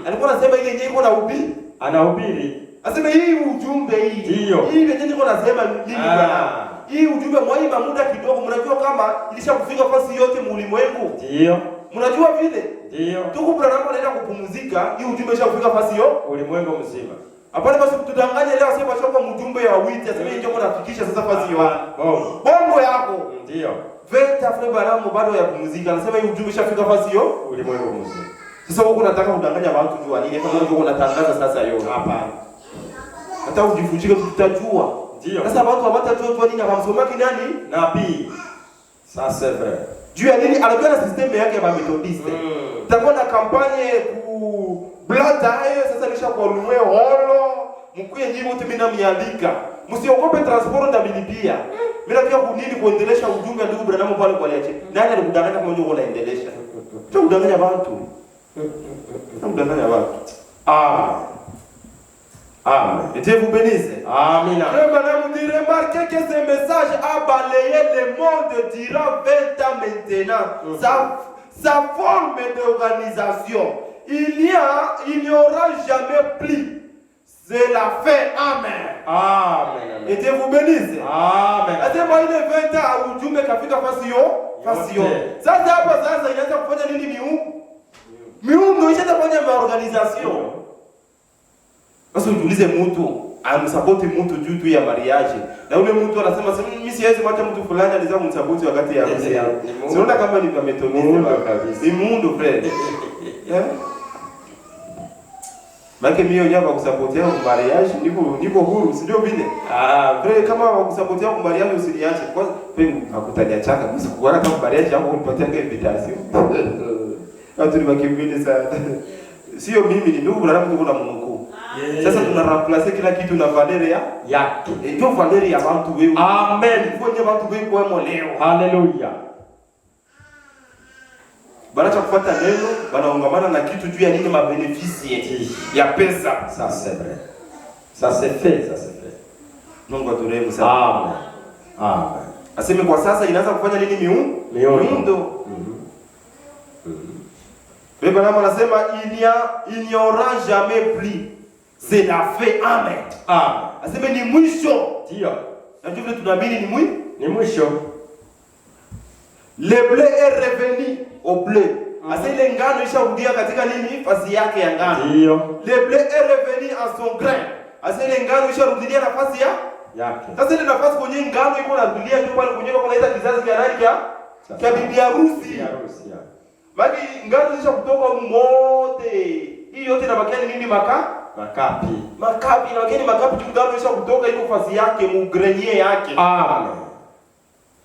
Alikuwa anasema ile yenyewe iko na ubiri. Anahubiri. Asema hii ujumbe hii. Ndio. Hii yenyewe niko nasema nini bwana? Hii ujumbe mwaiba muda kidogo, mnajua kama ilishakufika fasi yote mulimwengu. Ndio. Mnajua vile? Ndio. Tuko Barabu anaenda kupumzika, hii ujumbe ishakufika fasi yote Ulimwengu mzima. Hapana basi kutudanganya leo asema choka mjumbe ya witi, asema ndio kunafikisha sasa fasi yote. Bongo yako. Ndio. Veta Fred Baramu bado ya kupumzika, anasema hii ujumbe ishafika fasi yote Ulimwengu mzima. Sasa wewe unataka kudanganya watu jua nini kama wewe unatangaza sasa yote? Hapana. Hata ujifujike tutajua. Ndio. Sasa watu hawatajua nini hawamsomaki nani? Nabii. Ça c'est vrai. Juu ya nini? Anajua na system yake ya Methodiste. Tutakuwa na kampanye ku blata hayo sasa nisha kwa luwe holo. Mkuye nyinyi wote mimi namiandika. Msiogope transport na milipia. Mimi nataka kunini kuendelesha ujumbe ndugu Branham pale kwa liache. Nani alikudanganya kama wewe unaendelesha? Sio kudanganya watu. Sio kudanganya watu. Amen. Et Dieu vous bénisse. Amen. Frère Branham dit remarquez que ce message a balayé le monde durant 20 ans maintenant. Sa forme d'organisation. Il n'y aura jamais plus. C'est la fin. Amen. Amen. Et Dieu vous bénisse. Amen. Asema ile 20 ans ujumbe kafika fasi yo. Sasa hapa sasa inaanza kufanya nini miundo ishatafanya maorganization. Basi ujiulize mtu amsapoti mtu juu tu ya mariage. Na ule mtu anasema mimi siwezi mwacha mtu fulani alizaa kumsapoti wakati ya harusi. Siona kama ni Methodiste kabisa. Ni mundu friend. Maana mimi nyama kusapotia kwa mariage niko huru, sio vile. Friend kama wakusapotia kwa mariage usiniache. Kwanza wewe hakutania chaka, mimi sikuwa hata kwa mariage yangu unipatia invitation. Watu ni wakimbili sana. Sio mimi ni ndugu na mtu kuna Mungu. Sasa tunareplace kila kitu na valere yake. Ndio valere ya watu wewe. Amen. Kwenye watu wewe kwa moleo. Hallelujah. Banacha kufuata neno, banaungamana na kitu juu ya nini mabenefisi ya pesa. Ça c'est vrai. Ça c'est fait. Mungu aturehemu sana. Amen. Amen. Aseme kwa sasa inaanza kufanya nini miundo. Baba namo anasema il n'y aura jamais plus. C'est la fin. Amen. Amen. Aseme ni mwisho. Ndio. Na ndio tunaamini ni mwisho. Le blé est revenu au blé. Asile ngano isharudia katika nini? Fasi yake ya ngano. Ndio. Le blé est revenu à son grain. Asile ngano isharudia nafasi yake. Sasa ile nafasi kwenye ngano iko na dunia ndio pale kwenye kunaita kizazi cha nani cha bibi harusi. Baki ngano zisha kutoka mote. Hii yote inabakia nini makapi na wakeni makapi ngano zisha kutoka iko fasi yake mu grenier yake.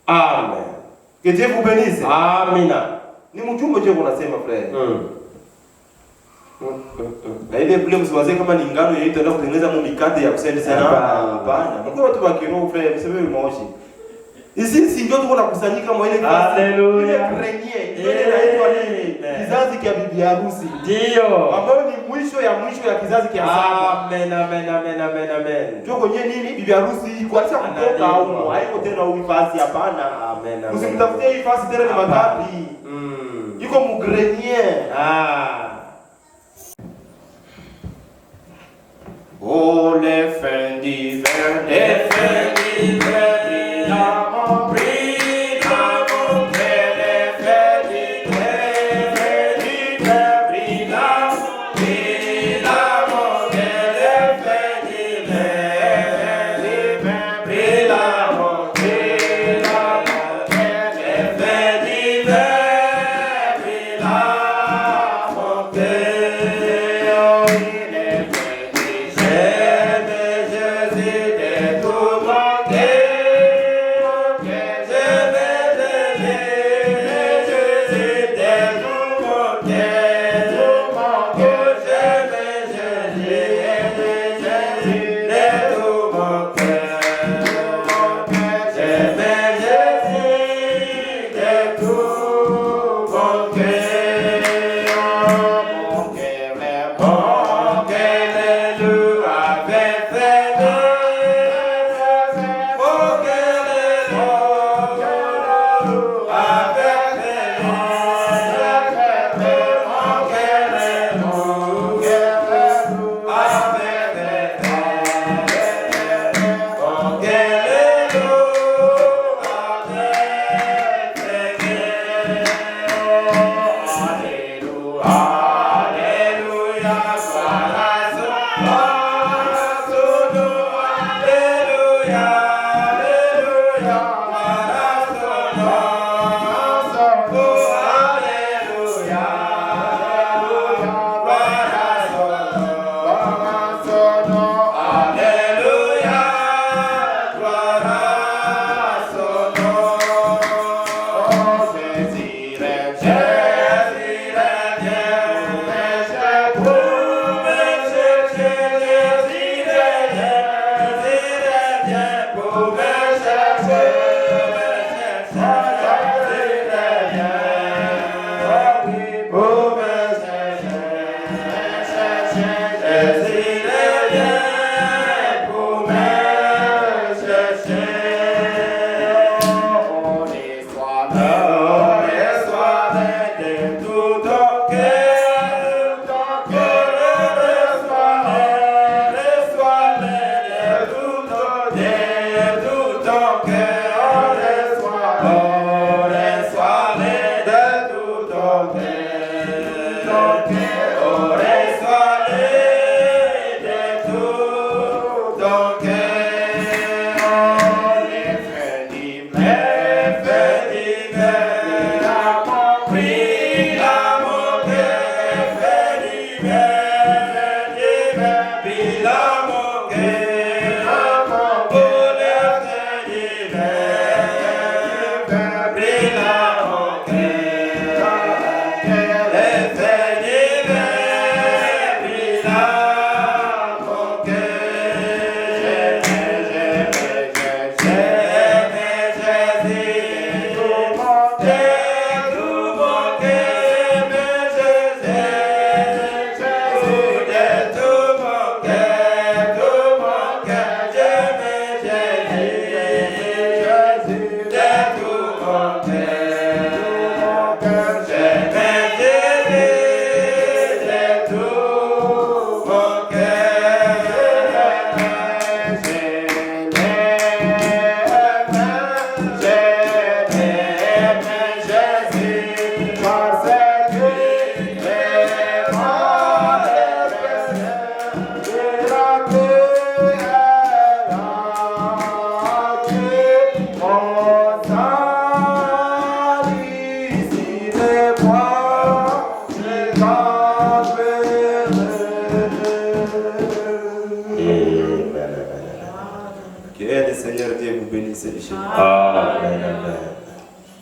Amen. Que Dieu vous bénisse. Amina. Ni mjumbe je unasema frère. Na ile vile msiwaze kama ni ngano yetu ndio kutengeneza mikate ya kusenda sana. Hapana. Mko watu wa kiroho frère, mseme moshi. Hizi ndio tuko nakusanyika mwa ile fasi. Haleluya. Grenier. Ile inaitwa nini? Kizazi cha bibi harusi. Ndio. Ambayo ni mwisho ya kizazi cha saba. Amen. Tuko kwenye nini? Bibi harusi kuacha kutoka au haiko tena uifasi hapana. Amen. Usimtafutie hii fasi tena ni makapi. Iko mu grenier. Oh les fins d'hiver, Jésus, de tout mon cœur.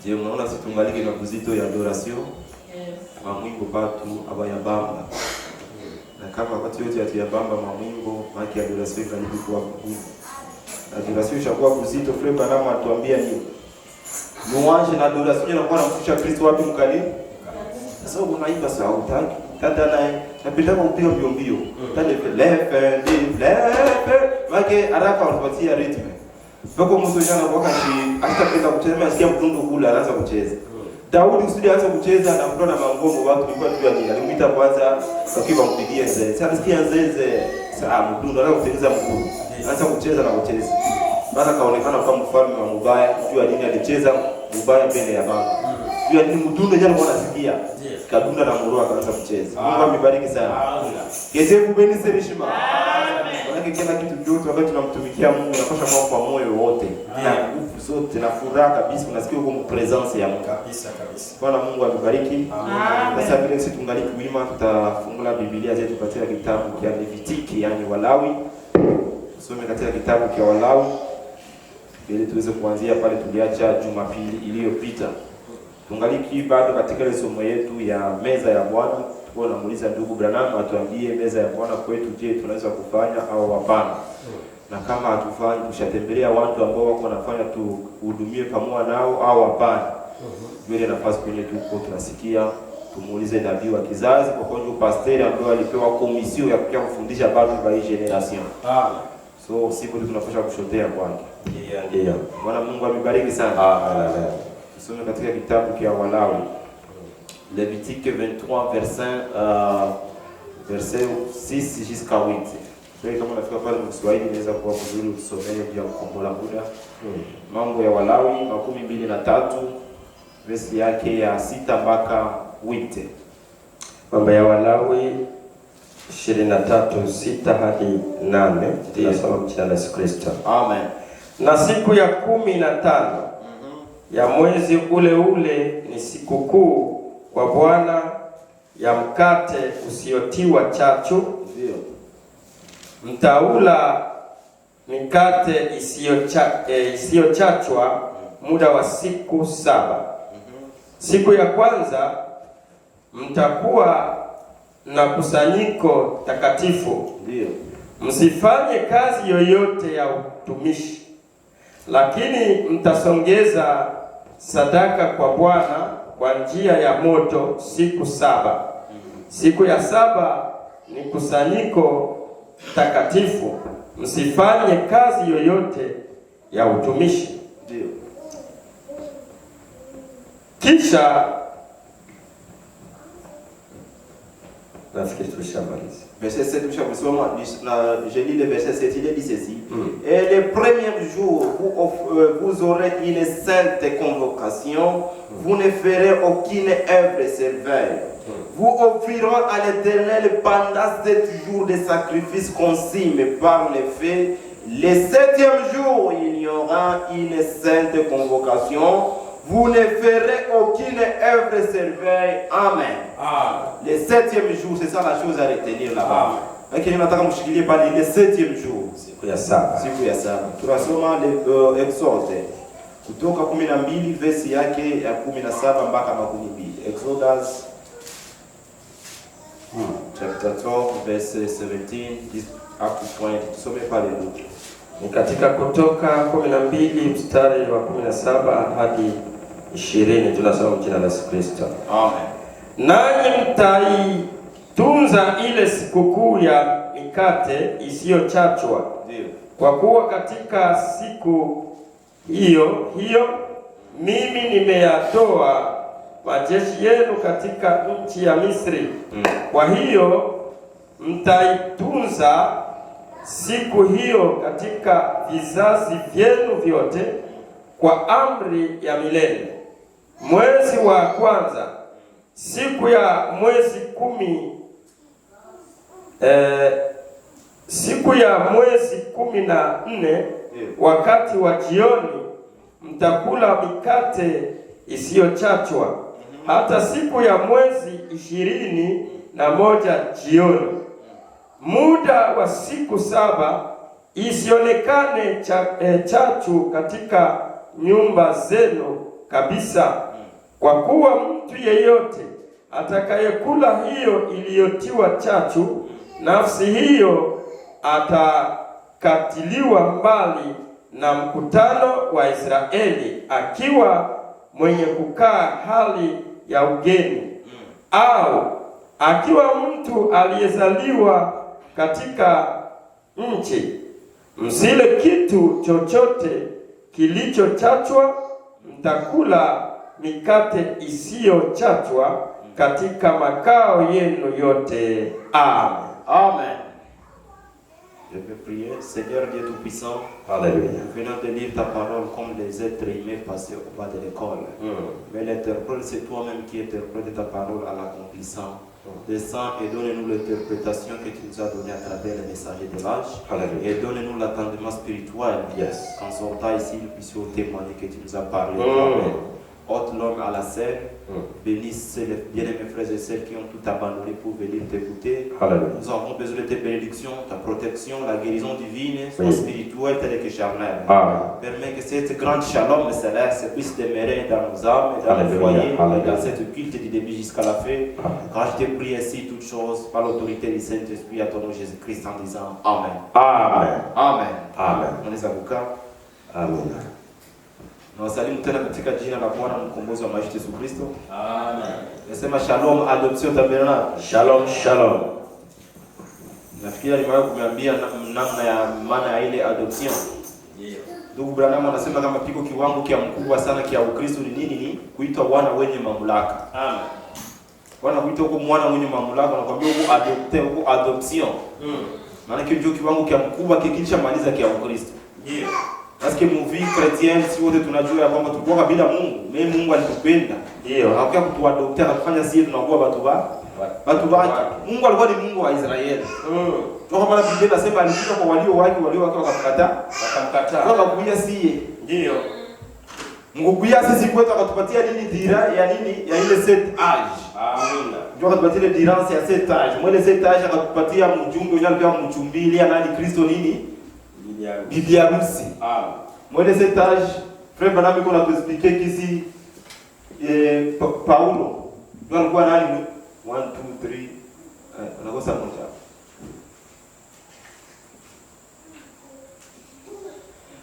Je mnaona situngaliki na kuzito ya adoration. Mamwimbo batu abayabamba. Na kama watu yote atiyabamba mamwimbo, maki adoration karibu kwa nguvu. Adoration ishakuwa kuzito, frère Branham atuambia nini? Louange na adoration inakuwa namshusha Kristo wapi mkali? Sasa unaimba sauti tata naye napenda kupiga mbio mbio. Tale left maki haraka unapatia rhythm. Bako mtu jana wakati akitapenda kucheza asikia mdundo kule anaanza kucheza. Daudi usidi aanza kucheza na mtona mangongo watu walikuwa tu yani alimuita kwanza akiwa mpigie zeze. Sasa nisikia zeze saa mdundo anaanza kucheza mguu. Anaanza kucheza na kucheza. Bana kaonekana kama mfalme wa mubaya, jua nini alicheza mubaya mbele ya baba. Jua nini mdundo jana mwanasikia. Kadunda na mroa akaanza kucheza. Mungu amebariki sana. Kete kubeni serishima. Maana kila kitu chote wakati tunamtumikia Mungu unapaswa kwa moyo wote na nguvu zote na furaha kabisa, unasikia uko presence ya Mungu kabisa. Bwana Mungu atubariki. Sasa vile sisi tungaliki wima, tutafungula Biblia zetu katika kitabu cha Levitikii, yani Walawi. Tusome katika kitabu cha Walawi ili tuweze kuanzia pale tuliacha Jumapili iliyopita. Tungaliki bado katika ile somo yetu ya meza ya Bwana. Tuko namuuliza ndugu Branham atuambie meza ya Bwana kwetu, je, tunaweza kufanya au hapana? Na kama hatufanyi, tushatembelea watu ambao wako wanafanya tuhudumie pamoja nao au hapana? Ile nafasi kwenye tuko tunasikia tumuulize nabii wa kizazi kwa kwani pastor ambaye alipewa komisio ya kuja kufundisha watu wa hii generation. So siku tunapaswa kushotea kwake. Ndio. Bwana Mungu amebariki sana. Amen. Tusome katika kitabu cha Walawi. Levitique 23 verset 6 jusqu'à 8. Kama unafika pale Kiswahili inaweza kuwa vizuri usomee bila kukombola muda. Mambo ya Walawi 23 verse yake ya 6 mpaka 8. Mambo ya Walawi 23:6 hadi 8. Tunasoma jina la Yesu Kristo. Amen. Na siku ya 15 ya mwezi ule ule ni sikukuu kwa Bwana ya mkate usiotiwa chachu. Ndio. Mtaula mikate isiyochachwa muda wa siku 7. Siku ya kwanza mtakuwa na kusanyiko takatifu. Ndio. Msifanye kazi yoyote ya utumishi, lakini mtasongeza sadaka kwa Bwana kwa njia ya moto siku 7. Siku ya 7 ni kusanyiko takatifu. Msifanye kazi yoyote ya utumishi. Ndio. Kisha nafikiri tushamaliza. Verset 7, je lis le verset 7, il dit ceci. Et le premier jour, vous aurez une sainte convocation, vous ne ferez aucune œuvre servile. Vous offrirez à l'Éternel pendant 7 jours de sacrifices consignes par les feux Le 7e jour, il y aura une sainte convocation. Vous ne ferez aucune œuvre servile. Amen. Le 7e jour, c'est ça la chose à retenir là-bas. Lakini nataka mshikilie pale ile 7e jour, siku ya saba. Siku ya saba. Tunasoma Exode kutoka 12 verse yake ya 17 mpaka 12. Exodus chapter 12 verse 17 up to 20. Tusome pale ndugu. Ni katika Kutoka 12 mstari wa 17 hadi 20. Tunasoma jina la Yesu Kristo. Amen. Nanyi mtaitunza ile sikukuu ya mikate isiyochachwa, kwa kuwa katika siku hiyo mimi nimeyatoa majeshi yenu katika nchi ya Misri. Kwa hiyo mtaitunza siku hiyo katika vizazi vyenu vyote kwa amri ya milele. Mwezi wa kwanza, siku ya mwezi 14, wakati wa jioni mtakula mikate isiyochachwa hata siku ya mwezi 21 jioni. Muda wa siku 7 isionekane chachu katika nyumba zenu kabisa, kwa kuwa mtu yeyote atakayekula hiyo iliyotiwa chachu, nafsi hiyo atakatiliwa mbali na mkutano wa Israeli, akiwa mwenye kukaa hali ya ugeni, au akiwa mtu aliyezaliwa katika nchi. Msile kitu chochote kilichochachwa, mtakula mikate isiyochachwa katika makao yenu yote. Amen. Amen. Je peux prier. Seigneur Dieu Tout-Puissant, Alléluia. Nous venons de lire ta parole comme les êtres humains passés au bas de l'école. Mais l'interprète, c'est toi-même qui interprète ta parole à l'accomplissant. Descends et donne-nous l'interprétation que tu nous as donnée à travers les messagers de l'âge. Et donne-nous l'attendement spirituel. Qu'en sortant ici, nous puissions témoigner que tu nous as parlé. Ôte l'homme à la scène. Bénisse les bien-aimés frères et sœurs qui ont tout abandonné pour venir t'écouter. Nous avons besoin de tes bénédictions, ta protection, la guérison divine, soit spirituelle telle que charnelle. Permets que cette grande shalom céleste puisse demeurer dans nos âmes et dans nos foyers, et dans cette culte du début jusqu'à la fin. Quand je te prie ainsi toutes choses, par l'autorité du Saint-Esprit, à ton nom Jésus-Christ, en disant Amen. Amen. Amen. Amen. On les avocats. Amen. Nawasalimu tena katika jina la Bwana mkombozi wa maisha Yesu Kristo. Amen. Nasema shalom adoption tabernacle. Shalom, shalom. Nafikiri nimewahi kuambia namna ya maana ya ile adoption. Ndugu Branham anasema kama piko kiwango kia mkubwa sana kia Ukristo ni nini? Ni kuitwa wana wenye mamlaka. Amen. Wana kuitwa huko mwana mwenye mamlaka, nakwambia huko adopte, huko adoption. Maana hiyo kiwango kia mkubwa kikilisha maliza kia Ukristo. Ndio. Parce que mon vie chrétienne, si wote tunajua ya kwamba tulikuwa bila Mungu, mimi Mungu alitupenda. Ndio. Hakuwa kutuadoptea akafanya sisi tunakuwa watu wake. Mungu alikuwa ni Mungu wa Israeli. Kwa maana Biblia inasema alikuja kwa walio wake wakamkataa. Kwa kuja sie. Ndio. Mungu kuja sisi kwetu akatupatia nini dira ya nini? Ya ile set age. Amina. Ndio akatupatia ile dirance ya set age. Mwele set age akatupatia mjumbe yule alikuwa mchumbilia nani Kristo nini? Bibi harusi. Mwele cet âge, frère Branham qu'on a tout expliqué qu'ici Paulo ndio alikuwa nani 1 2 3 anakosa moja.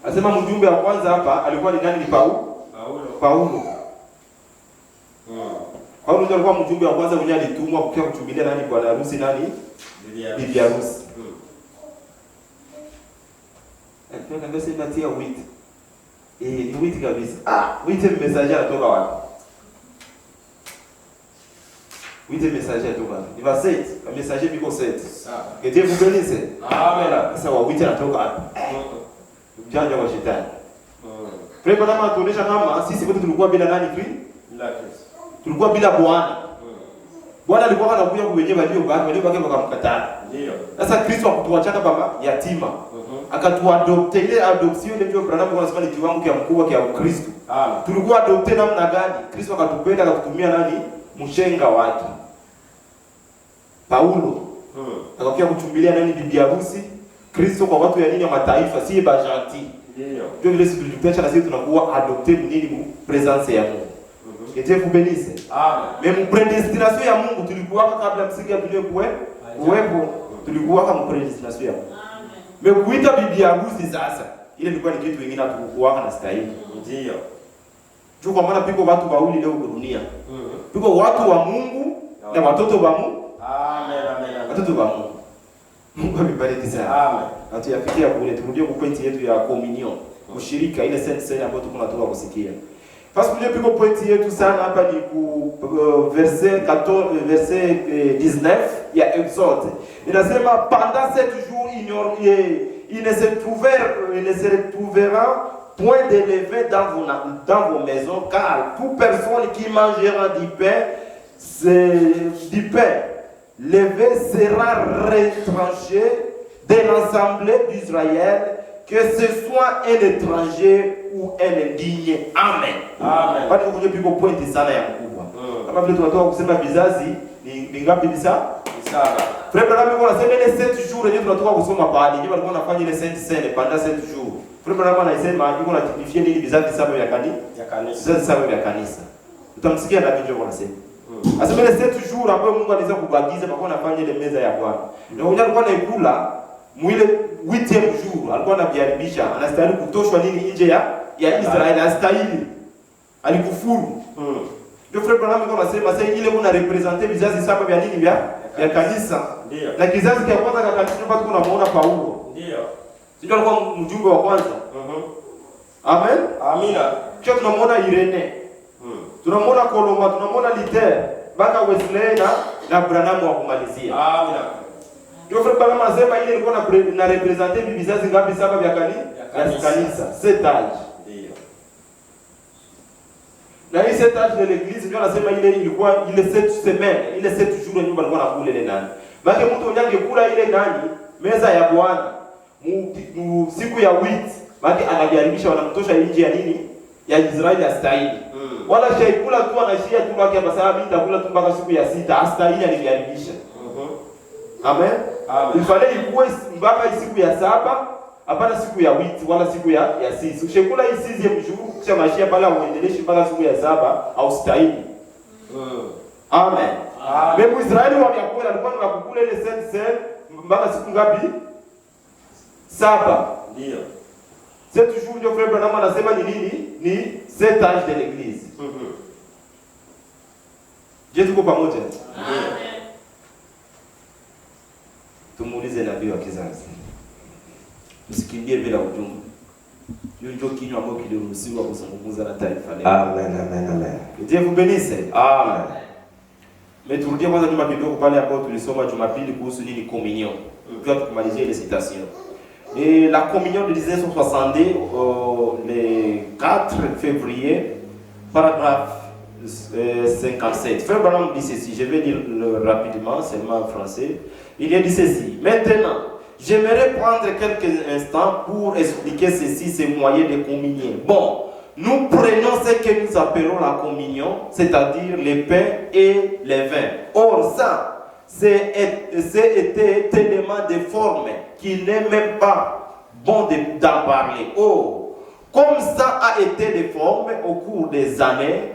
Asema mjumbe wa kwanza hapa alikuwa ni nani? Ni Paulo. Paulo ndio alikuwa mjumbe wa kwanza mwenye alitumwa kuchumbilia nani bwana harusi nani? Bibi harusi. Kwa ndio sema tia wit. Ni wit kabisa. Wit messager anatoka wapi? Wit messager anatoka wapi? Ni va 7. Le messager biko 7. Que Dieu vous bénisse. Amen. Sasa wa wit anatoka wapi? Mjanja wa shetani. Frère Branham atuonesha kama sisi wote tulikuwa bila nani tu? Bila Kristo. Tulikuwa bila Bwana. Bwana alikuwa anakuja kuwenyewe walio wake wakamkataa. Ndio. Sasa Kristo akutuachaka baba yatima. Akatuadopte. Ile adoption ndio Branham anasema ni kiwango kia mkubwa kia Ukristo. Tulikuwa adopte namna gani? Kristo akatupenda akatutumia nani? Mshenga wake. Paulo. Akakuja kuchumbilia nani bibi harusi? Kristo kwa watu ya nini ya mataifa, si bajanti. Ndio vile sisi tulipesha na sisi tunakuwa adopte nini mu presence ya Mungu. Dieu vous bénisse. Amen. Mais predestination ya Mungu tulikuwa kabla msingi ya dunia kuwepo, tulikuwa kama predestination ya Mungu. Amen. Mais kuita bibi harusi sasa, ile ilikuwa ni kitu kingine tulikuwa na stahili. Ndio. Juu kwa maana piko watu bauli leo kwa dunia. Piko watu wa Mungu na watoto wa Mungu. Amen, amen. Watoto wa Mungu. Mungu amebariki sana. Amen. Na tuyafikia kule, turudie kwa point yetu ya communion, ushirika ile sense ambayo tuko tunatoka kusikia. Parce que piko point yetu sana hapa ni ku verset 14 verset 19 ya Exode. Inasema pendant 7 jours il ne se trouvera point de levain dans vos maisons, car toute personne qui mangera du pain levé sera retranché de l'assemblée d'Israël, que ce soit un étranger ou un indigné. Amen. Amen. Bado kwenye piko point sana ya mkubwa. Kama vile tunatoka kusema bizazi ni ngapi bisa? Sana. Frère Branham anasema ile 7 jours yenyewe tunatoka kusoma pale. Ndio walikuwa wanafanya ile sainte scène pendant 7 jours. Frère Branham anasema yuko na tipifier nini bizazi saba ya kanisa? Bizazi saba ya kanisa. Utamsikia na ndio wanasema. Asema ile 7 jours ambayo Mungu aliweza kubagiza kwa anafanya ile meza ya Bwana. Na huyo alikuwa anaikula mwile 8e jour alikuwa anabiaribisha, anastahili kutoshwa nini nje ya Israeli, anastahili. Alikufuru. Ndio Frère Branham anasema sasa ile kuna representer vizazi saba vya nini vya kanisa. Ndio. Na kizazi cha kwanza cha kanisa bado tunamuona Paulo. Ndio. Sio alikuwa mjumbe wa kwanza. Amen. Amina. Kisha tunamuona Irene. Tunamuona Koloma, tunamuona Luther, mpaka Wesley na Branham wa kumalizia. Amina. Ndio Frère Branham anasema ile ilikuwa na representer vizazi ngapi saba vya kanisa? 7 âges. Ndio. Na hii 7 âges de l'église ndio anasema ile ilikuwa ile 7 semaines, ile 7 jours ndio walikuwa nakula ile nani. Maana mtu mwenye kula ile nani meza ya Bwana siku ya wiki, maana anajaribisha wanamtosha nje ya nini? Ya Israeli astahili. Wala shaikula tu anashia tu wake kwa sababu nitakula tu mpaka siku ya 6, astahili alijaribisha. Amen. Amen. Ifale ikuwe mpaka siku ya 7, hapana siku ya wiki wala siku ya 6. Ukishakula hii 6 mjuru kisha mashia pala uendeleshe mpaka siku ya 7 au stahili. Amen. Amen. Israeli wamekula alikuwa anakula ile sense mpaka siku ngapi? 7. Ndio. Cette jour ndio Frère Branham anasema ni nini? Ni 7 âges de l'église. Je tuko pamoja? Amen. Tumuulize nabii wa kizazi. Msikimbie bila ujumbe. Hiyo ndio kinywa ambacho kiliruhusiwa kuzungumza na taifa leo. Amen, amen, amen. Dieu vous bénisse. Amen. Turudie kwanza nyuma kidogo pale ambapo tulisoma Jumapili kuhusu nini communion. Puis tukumalizie ile citation. Et la communion de 1962, le 4 février, paragraphe 57. Frère Branham dit ceci, je vais lire rapidement, seulement en français. Il a dit ceci. Maintenant, j'aimerais prendre quelques instants pour expliquer ceci, ces moyens de communier. Bon, nous prenons ce que nous appelons la communion, c'est-à-dire les pains et les vins. Or, ça, c'était tellement déformé qu'il n'est même pas bon d'en parler. Oh, comme ça a été déformé au cours des années,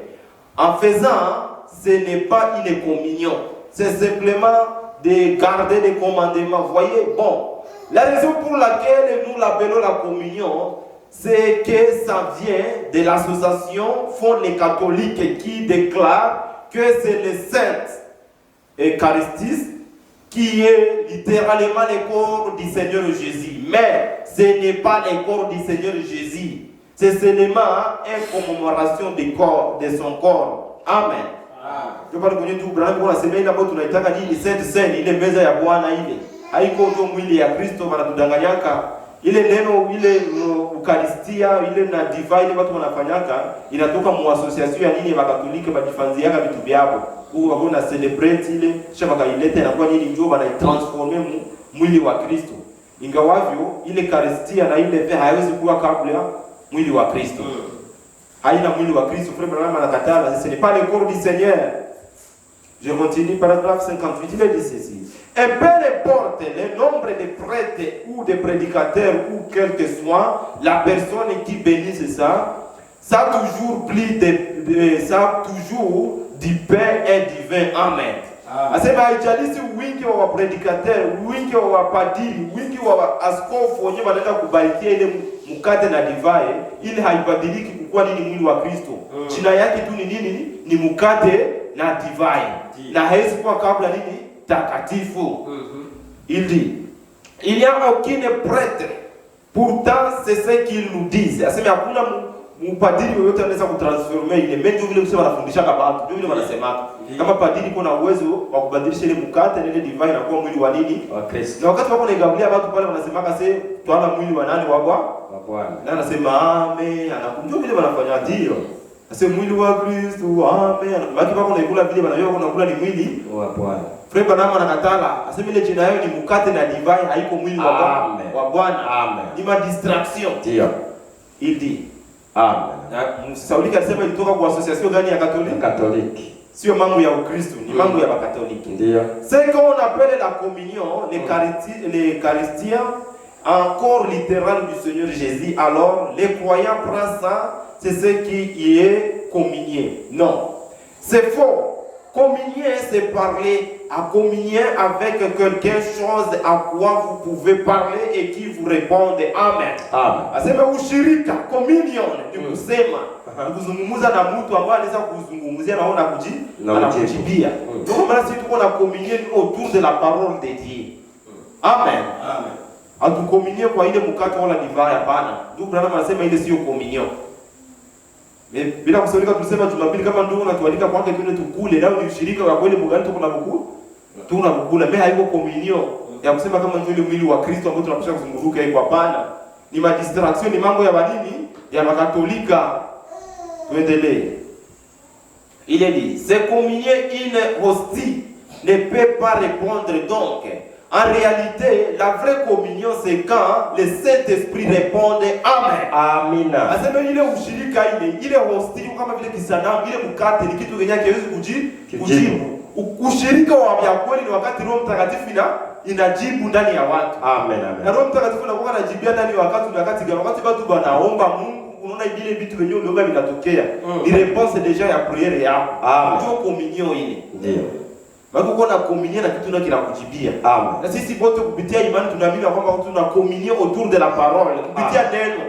en faisant, ce n'est pas une communion, c'est simplement de garder les commandements. Voyez, bon, la raison pour laquelle nous l'appelons la communion, c'est que ça vient de l'association Fonds les catholiques qui déclare que c'est le Saint Eucharistie qui est littéralement le corps du Seigneur Jésus. Mais ce n'est pas le corps du Seigneur Jésus. C'est seulement une commémoration du corps, de son corps. Amen. Ndio pale kwenye tu Branham kuna sema ile ambayo tunaitaka nini sainte scène, ile meza ya Bwana ile. Haiko ndio mwili ya Kristo wanatudanganyaka. Ile neno ile Eucharistia ile na divine watu wanafanyaka inatoka mu association ya nini ya Katoliki bajifanziaka vitu vyao. Huko wana celebrate ile kisha wakaileta inakuwa nini njoo wana transformer mwili wa Kristo. Ingawavyo ile Eucharistia na ile vin haiwezi kuwa kabla ya mwili wa Kristo. Haina mwili wa Kristo, frère Branham anakataa, ce n'est pas le corps du Seigneur. Je continue, paragraphe 58, il dit ceci. Et peu importe le nombre de prêtres ou de prédicateurs ou quelle que soit la personne qui bénisse ça, ça a toujours du pain et du vin. Amen. Asema haijalishi wingi wa predicateurs, wingi wa wapadiri, wingi wa askofu wenyewe wanaenda kubarikia ile mkate na divai, ili haibadiliki kukuwa nini mwili wa Kristo. Jina yake tu ni nini? Ni mkate na divai. Na haiwezi kuwa kabla nini? Takatifu. Il dit, il n'y a aucun prêtre. Pourtant, c'est ce qu'ils nous disent. Asema hakuna mpadiri yoyote anaweza kutransformer ile menjo vile kusema anafundisha kama watu. Ndio vile wanasema. Kama padiri kuna uwezo wa kubadilisha ile mkate na ile divai na kuwa mwili wa nini? Wa Kristo. Na wakati wako naigawia watu pale wanasema kase twana mwili wa nani wa Bwana. Na anasema amen. Anakunjua vile wanafanya ndio. Asema mwili wa Kristo. Amen. Baki wako naikula vile wanajua kuna kula ni mwili wa Bwana. Frère Branham anakatala. Asema ile jina yao ni mkate na divai, haiko mwili wa Bwana. Amen. Ni ma distraction. Ndio. Il dit amen. Na Sauli alisema ilitoka kwa association gani ya Katoliki? Sio mambo ya Ukristo, ni mambo ya Bakatoliki. Ndio. C'est qu'on appelle la communion, l'Eucharistie, un corps littéral du Seigneur Jésus. Alors, les croyants prennent ça, c'est ce qui y est communié. Non. C'est faux. Communier, c'est parler. À communier avec quelqu'un, chose à quoi vous pouvez parler et qui vous répondent amen. Amen. Asema ushirika, communion, ni kusema. Ni kuzungumza na mtu ambaye anaweza kuzungumzia na anakujibia. Ndio maana sisi tuko na communion autour de la parole de Dieu. Amen. Amen. Hatukomunie kwa ile mkate wala divai, hapana. Ndio Branham anasema ile sio communion. Bila kusaulika tulisema Jumapili kama ndugu natualika kwake twende tukule, leo ni ushirika wa kweli mgani tuko na buku? Tunakula. Mimi haiko communion ya kusema kama ndio mwili wa Kristo ambao tunapaswa kuzunguruka hiyo, hapana. Ni ma distraction, ni mambo ya banini ya Makatolika. Tuendelee. Il est dit, c'est communier une hostie ne peut pas répondre donc. En réalité, la vraie communion, c'est quand le Saint-Esprit répond amen. Amina. Asema ile ushirika ile hostie kama vile kisanamu, ile mkate ni kitu kenye kiwezi kujibu. Ushirika wa kweli ni wakati Roho Mtakatifu inajibu ndani ya watu. Amen, amen. Na Roho Mtakatifu anakuwa anajibia ndani wakati gani? Wakati watu wanaomba Mungu, unaona vile vitu venyewe uliomba vinatokea. Ni réponse déjà ya prière yako. Amen. Ndio communion ile. Ndio. Bako kuna communion na kitu kinakujibia. Amen. Na sisi wote kupitia imani tunaamini kwamba tuna communion autour de la parole. Kupitia neno.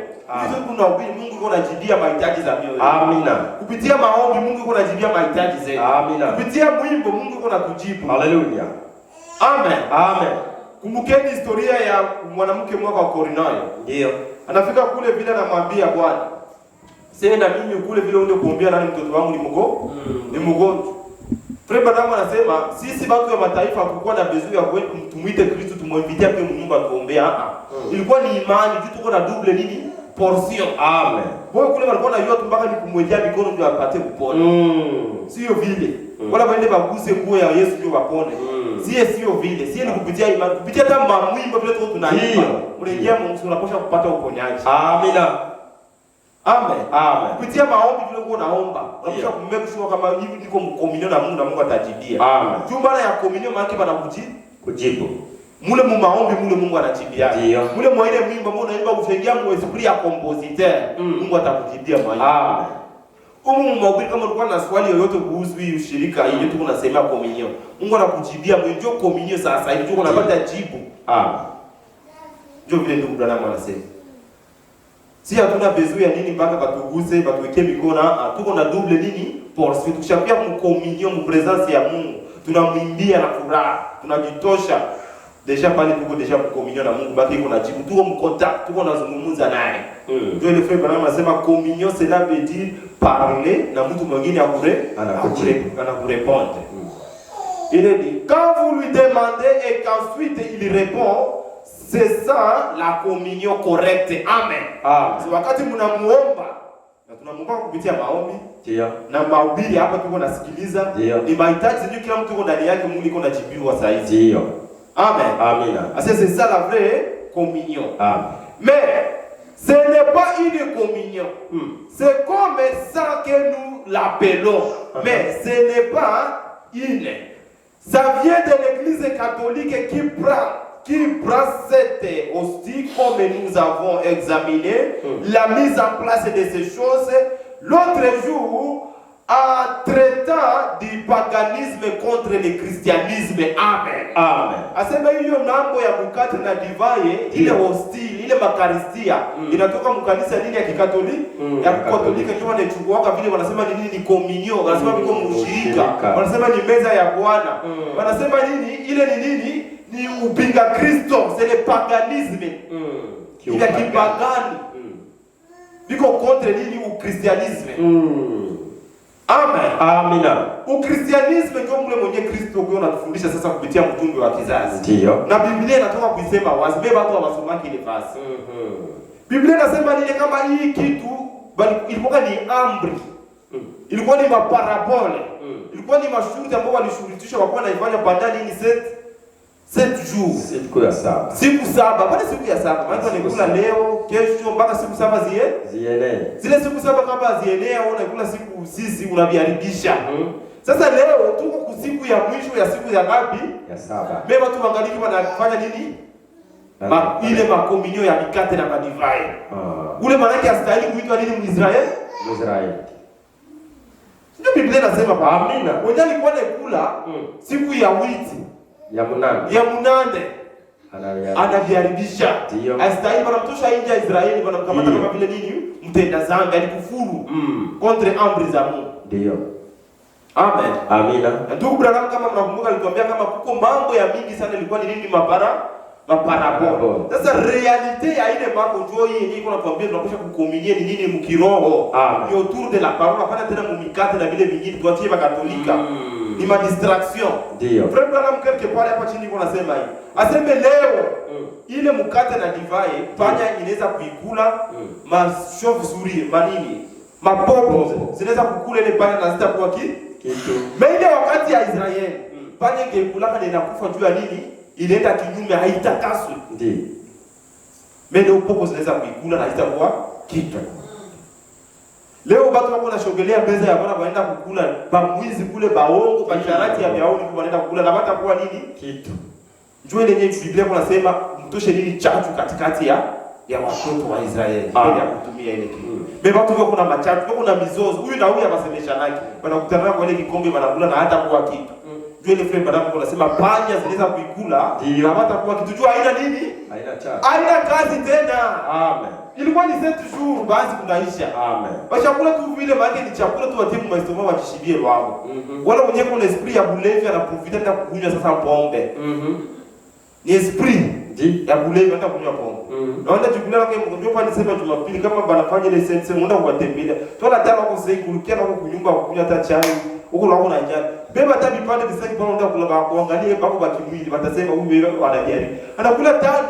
Sisi tunahubiri Mungu yuko anajibia mahitaji za mioyo. Amina. Kupitia maombi Mungu yuko anajibia mahitaji zetu. Amina. Kupitia mwimbo Mungu yuko anatujibu. Haleluya. Amen. Amen. Kumbukeni historia ya mwanamke mmoja wa Korinayo. Ndio. Anafika kule vile anamwambia Bwana, sasa na mimi kule vile unde kuombea nani mtoto wangu ni mgonjwa. Frère Branham anasema sisi watu wa mataifa hakukuwa na besoin ya kwenda tumuite Kristo tumwinvitia kwa Mungu atuombea. Ilikuwa ni imani, tuko na double nini? Portion. Amen. Wao kule walikuwa wanajua tu mpaka ni kumwekea mikono ndio apate kupona. Sio vile. Wala waende baguse nguo ya Yesu ndio wapone. Sio vile. Sio ni kupitia imani. Kupitia hata mamwimbo vile tu tunaimba. Unaingia Mungu unapaswa kupata uponyaji. Amina. Amen. Amen. Kupitia maombi vile uko naomba, unapaswa kumake sure kama hivi niko mkomunio na Mungu atajibia. Amen. Jumla ya komunio maana bana kujibu. Mule mu maombi mule Mungu anajibia. Mule mwa ile mwimbo mbona unaimba kufikia mu esprit ya compositeur, Mungu atakujibia mwenyewe. Amen. Mahubiri kama ulikuwa na swali yoyote kuhusu hii ushirika hii yetu tunasema komunio, Mungu anakujibia mwenyewe. Ndio komunio sasa hivi tuko unapata jibu. Amen. Ndio vile ndugu Branham anasema. Si hatuna besoin ya nini mpaka batuguse, batuwekee mikono, tuko na double nini? Portion. Tukishakuwa mkomunio mu presence ya Mungu, tunamwimbia na furaha, tunajitosha. Deja pale tuko deja mkomunio na Mungu, baki iko na jibu. Tuko mkontact, tuko nazungumza naye. Ndio ile frère Branham anasema communion cela veut dire parler na mtu mwingine anakurepondre. Il dit quand vous lui demandez et qu'ensuite il répond, c'est ça la communion correcte. Amen. Amen. So, wakati mnamuomba na tunamuomba kupitia maombi, ndio. Na mahubiri hapa tuko nasikiliza, ni mahitaji ndio kila mtu yuko ndani yake Mungu yuko najibiwa sasa hivi. Ndio. Amen. Amina. Asa c'est ça la vraie communion. Amen. Mais ce n'est pas une communion. C'est comme ça que nous l'appelons. Mais ce n'est pas une. Ça vient de l'Église catholique qui prend cette hostie comme nous avons examiné la mise en place de ces choses l'autre jour en traitant du paganisme contre le christianisme. Amen. Amen. Asema hiyo mambo ya mkate na divai ile hostie ile makaristia inatoka mkanisa dini ya kikatoliki ya Katoliki ndio wanachukua vile wanasema ni nini ni communion, wanasema biko mshirika, wanasema ni meza ya Bwana. Wanasema nini ile ni nini? Ni upinga Kristo, c'est le paganisme. Ile kipagani. Biko contre nini ukristianisme. Amen. Amina. Ukristianisme ndio mle mwenye Kristo kwa anatufundisha sasa kupitia mjumbe wa kizazi. Ndio. Na Biblia inatoka kuisema wasibeba watu hawasomaki ile fasi. Biblia inasema nini kama hii kitu ilikuwa ni amri. Ilikuwa ni maparabole. Ilikuwa ni mashuhuda ambao walishuhudia wakuwa naifanya pandani ni 7 jours. Siku ya saba. Siku saba, bali siku ya saba. Maana tunakula leo, kesho mpaka siku saba zienee. Zile siku saba kama zienee au unakula siku sisi unaviharibisha. Sasa leo tuko kwa siku ya mwisho ya siku ya ngapi? Ya saba. Mema tu wangaliki wanafanya nini? Ile makomunio ya mikate na madivai. Ule manake astahili kuitwa nini Mwisraeli? Mwisraeli. Ndio Biblia inasema pa. Amina. Wewe alikuwa anakula siku ya wiki ya munane anaviharibisha. Astahili wanamtosha nje ya Israeli wanamkamata kama vile nini? Mtenda dhambi alikufuru contre amri za Mungu. Ndio. Amen. Amina. Ndugu Branham kama mnakumbuka alituambia kama kuko mambo ya mingi sana ilikuwa ni nini maparabole. Sasa realite ya ile mambo njoo hii yenyewe kuna tuambia tunakosha kukomunie ni nini mkiroho. Ni autour de la parole hapana tena mumikate na vile vingine tuachie ba Katolika. Ni ma distraction. Ndio. Frère Branham quelque part hapa chini kuna sema hivi. Aseme leo ile mkate na divai fanya inaweza kuikula ma chauve-souris manini. Mapopo zinaweza kukula ile panya na zitakuwa kitu. Mbele wakati ya Israeli panya ingekula na inakufa juu ya nini? Inaenda kinyume haitakaswi. Ndio. Mbele upopo zinaweza kuikula na haitakuwa kitu. Leo watu wako wanashogelea meza ya Bwana wanaenda kukula bamwizi kule baongo kwa sharati ya Yaoni wanaenda kukula na watakuwa nini? Kitu. Njoo ile yenyewe Biblia inasema mtoshe nini chachu katikati ya watoto wa Israeli ili ya kutumia ile kitu. Mbele watu wako kuna machachu, kuna mizozo. Huyu na huyu abasemesha nake. Wanakutana kwa ile kikombe wanakula na hata kuwa kitu. Njoo ile frame badamu unasema panya zinaweza kuikula na hatakuwa kitu. Jua haina nini? Haina chachu. Haina kazi tena. Amen. Ilikuwa ni 7 jours basi kunaisha. Amen. Chakula tu vile maana ni chakula tu watimu maestoma wajishibie wao. Wala mwenye kuna esprit ya bulevi na profita na kunywa sasa pombe. Ni esprit ya bulevi hata kunywa pombe. Naona chakula yake ndio pa nisema Jumapili kama banafanya ile sense muda kuwatembelea. Tola tano kwa sasa kurukia na kunyumba kunywa hata chai. Huko lao na njaa. Beba hata vipande visaki pale ndio kula kuangalia bako ba kimwili watasema huyu wewe anajali. Anakula tano.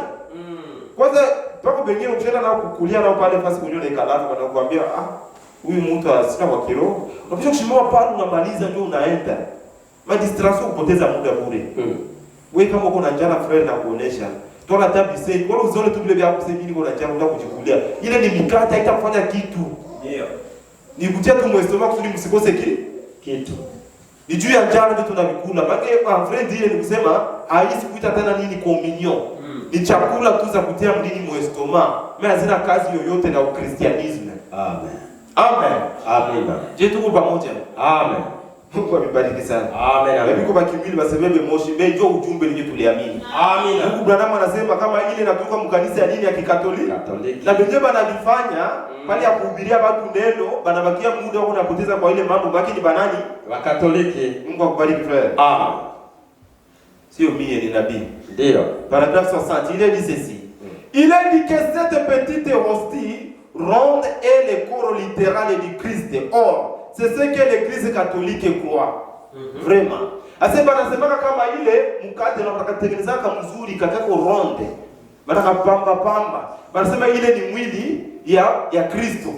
Kwanza pako bengine ukishenda nao kukulia nao pale fasi kunyona ikalafu wanakuambia huyu mtu asina kwa kiroho. Unapisha kushimama pale unamaliza ndio unaenda. Ma distraction kupoteza muda bure. Wewe kama uko na njaa frère na kuonesha. Tola tabi sei, wala uzione tu vile vya kusema nini uko na njaa unataka kujikulia. Ile ni mikate haitakufanya kitu. Ndio. Ni kutia tu mwestoma kusudi msikose kitu. Ni juu ya njaa ndio tunavikula. Maana friend ile ni kusema haisi kuita tena nini communion. Ni chakula tu za kutia mdini mwestoma. Mimi hazina kazi yoyote na ukristianisme. Amen. Amen. Amina. Je, tuko pamoja? Amen. Mungu amebariki sana. Amen. Amen. Biko bakimili basebebe moshi bejo ujumbe ninyi tuliamini. Amina. Mungu Branham anasema kama ile inatoka mkanisa ya dini ya Kikatoliki. Na benye banalifanya pale ya kuhubiria watu neno, banabakia muda wao unapoteza kwa ile mambo baki ni banani? Wa Katoliki. Mungu akubariki frère. Amen. Sio mie ni nabii. Ndio. Paragraphe 60, il est dit ceci. Il est dit que cette petite hostie ronde est le corps littéral du Christ. Or, c'est ce que l'Église catholique croit. Vraiment. Ase banasemaka kama ile mkate na watakatengeneza kama mzuri kakako ronde. Bataka pamba. Banasema ile ni mwili ya Kristo.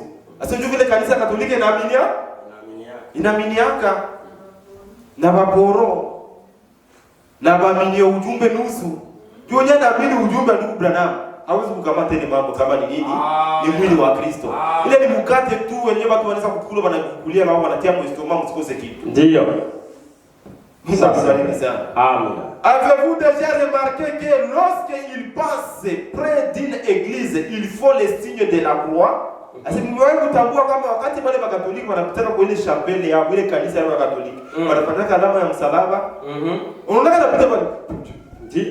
Ase ndio vile kanisa Katoliki inaaminiaka na baboro na baminio ujumbe nusu. Juu nyanda bili ujumbe ndugu Branham. hawezi kukamata ile mambo kama ni nini, ni mwili wa Kristo. Ile ni mkate tu wenyewe watu wanaweza kukula, wanakukulia na wanatia mwestoma, msikose kitu. Ndio. Sasa sana. Amen. Avez-vous déjà remarqué que lorsqu'il passe près d'une église, il faut les signes de la croix? Asi mmewahi kutambua kama wakati wale Wakatoliki wanapitana kwa ile chapelle ya ile kanisa ya Wakatoliki, wanapata alama ya msalaba. Unaona anapita pale.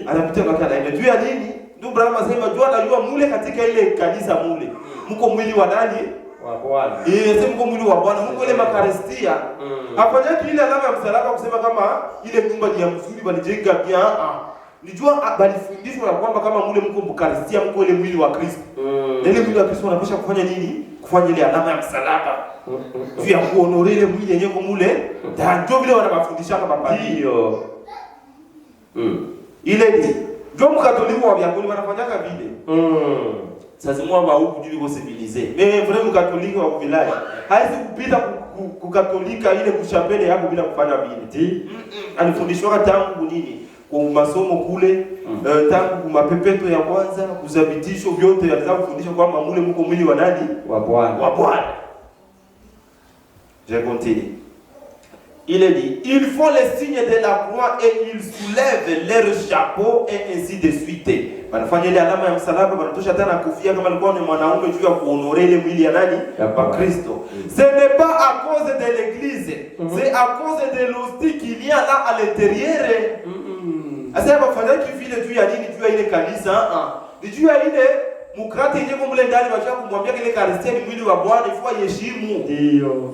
Anapita kwa kana. Ndio ya nini? Ndio Branham anasema jua anajua mule katika ile kanisa mule. Mko mwili wa nani? Wa Bwana. Sema mko mwili wa Bwana, mko ile makaristia. Hapana ile alama ya msalaba kusema kama ile nyumba ni ya mzuri walijenga pia. Nijua balifundishwa na kwamba kama mule mko mkaristia, mko ile mwili wa Kristo. Ile mwili wa Kristo unapaswa kufanya nini? Kufanya ile alama ya msalaba. Vya kuonore ile mwili yenyewe mule. Ndio vile wanabafundisha kama ndio. Ile ni ndio Mkatoliki wa Bible wanafanyaka vile. Sasa mwa huku juu iko civilize. Mais vraiment Mkatoliki wa vilaya haizi kupita kukatolika ile kushapele yako bila kufanya vile. Alifundishwa tangu nini? Kwa masomo kule, tangu kumapepeto ya kwanza, kuzabitisho vyote alizao kufundisha kwamba mule mko mwili wa nani? Wa Bwana. Wa Bwana. Je continue. Il est dit, ils font les signes de la croix et ils soulèvent leur chapeau et ainsi de suite. Wanafanya ile alama ya msalaba, wanatosha tena kofia kama alikuwa ni mwanaume juu ya kuonore ile mwili ya nani? Ya Kristo. Ce n'est pas à cause de l'église, c'est à cause de l'hostie qu'il y a là à l'intérieur. Asa bafanya kivile juu ya nini? Juu ya ile kanisa, ni juu ya ile mkrati yenyewe mule ndani wacha kumwambia ile Eucharistie ni mwili wa Bwana, ifua heshimu. Ndio.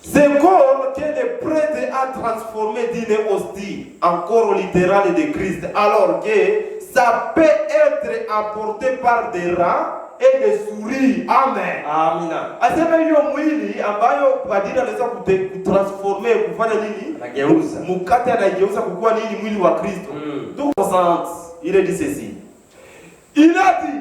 Ce corps que le prêtre a transformé d'une hostie en corps littéral de Christ, alors que ça peut être apporté par des rats et des souris. Amen. Amina. Asema hiyo mwili ambayo padri anaweza kutransforme kufanya nini? Anageuza. Mkate anageuza kukuwa nini? Mwili wa Kristo. Donc il a dit ceci. Il a dit,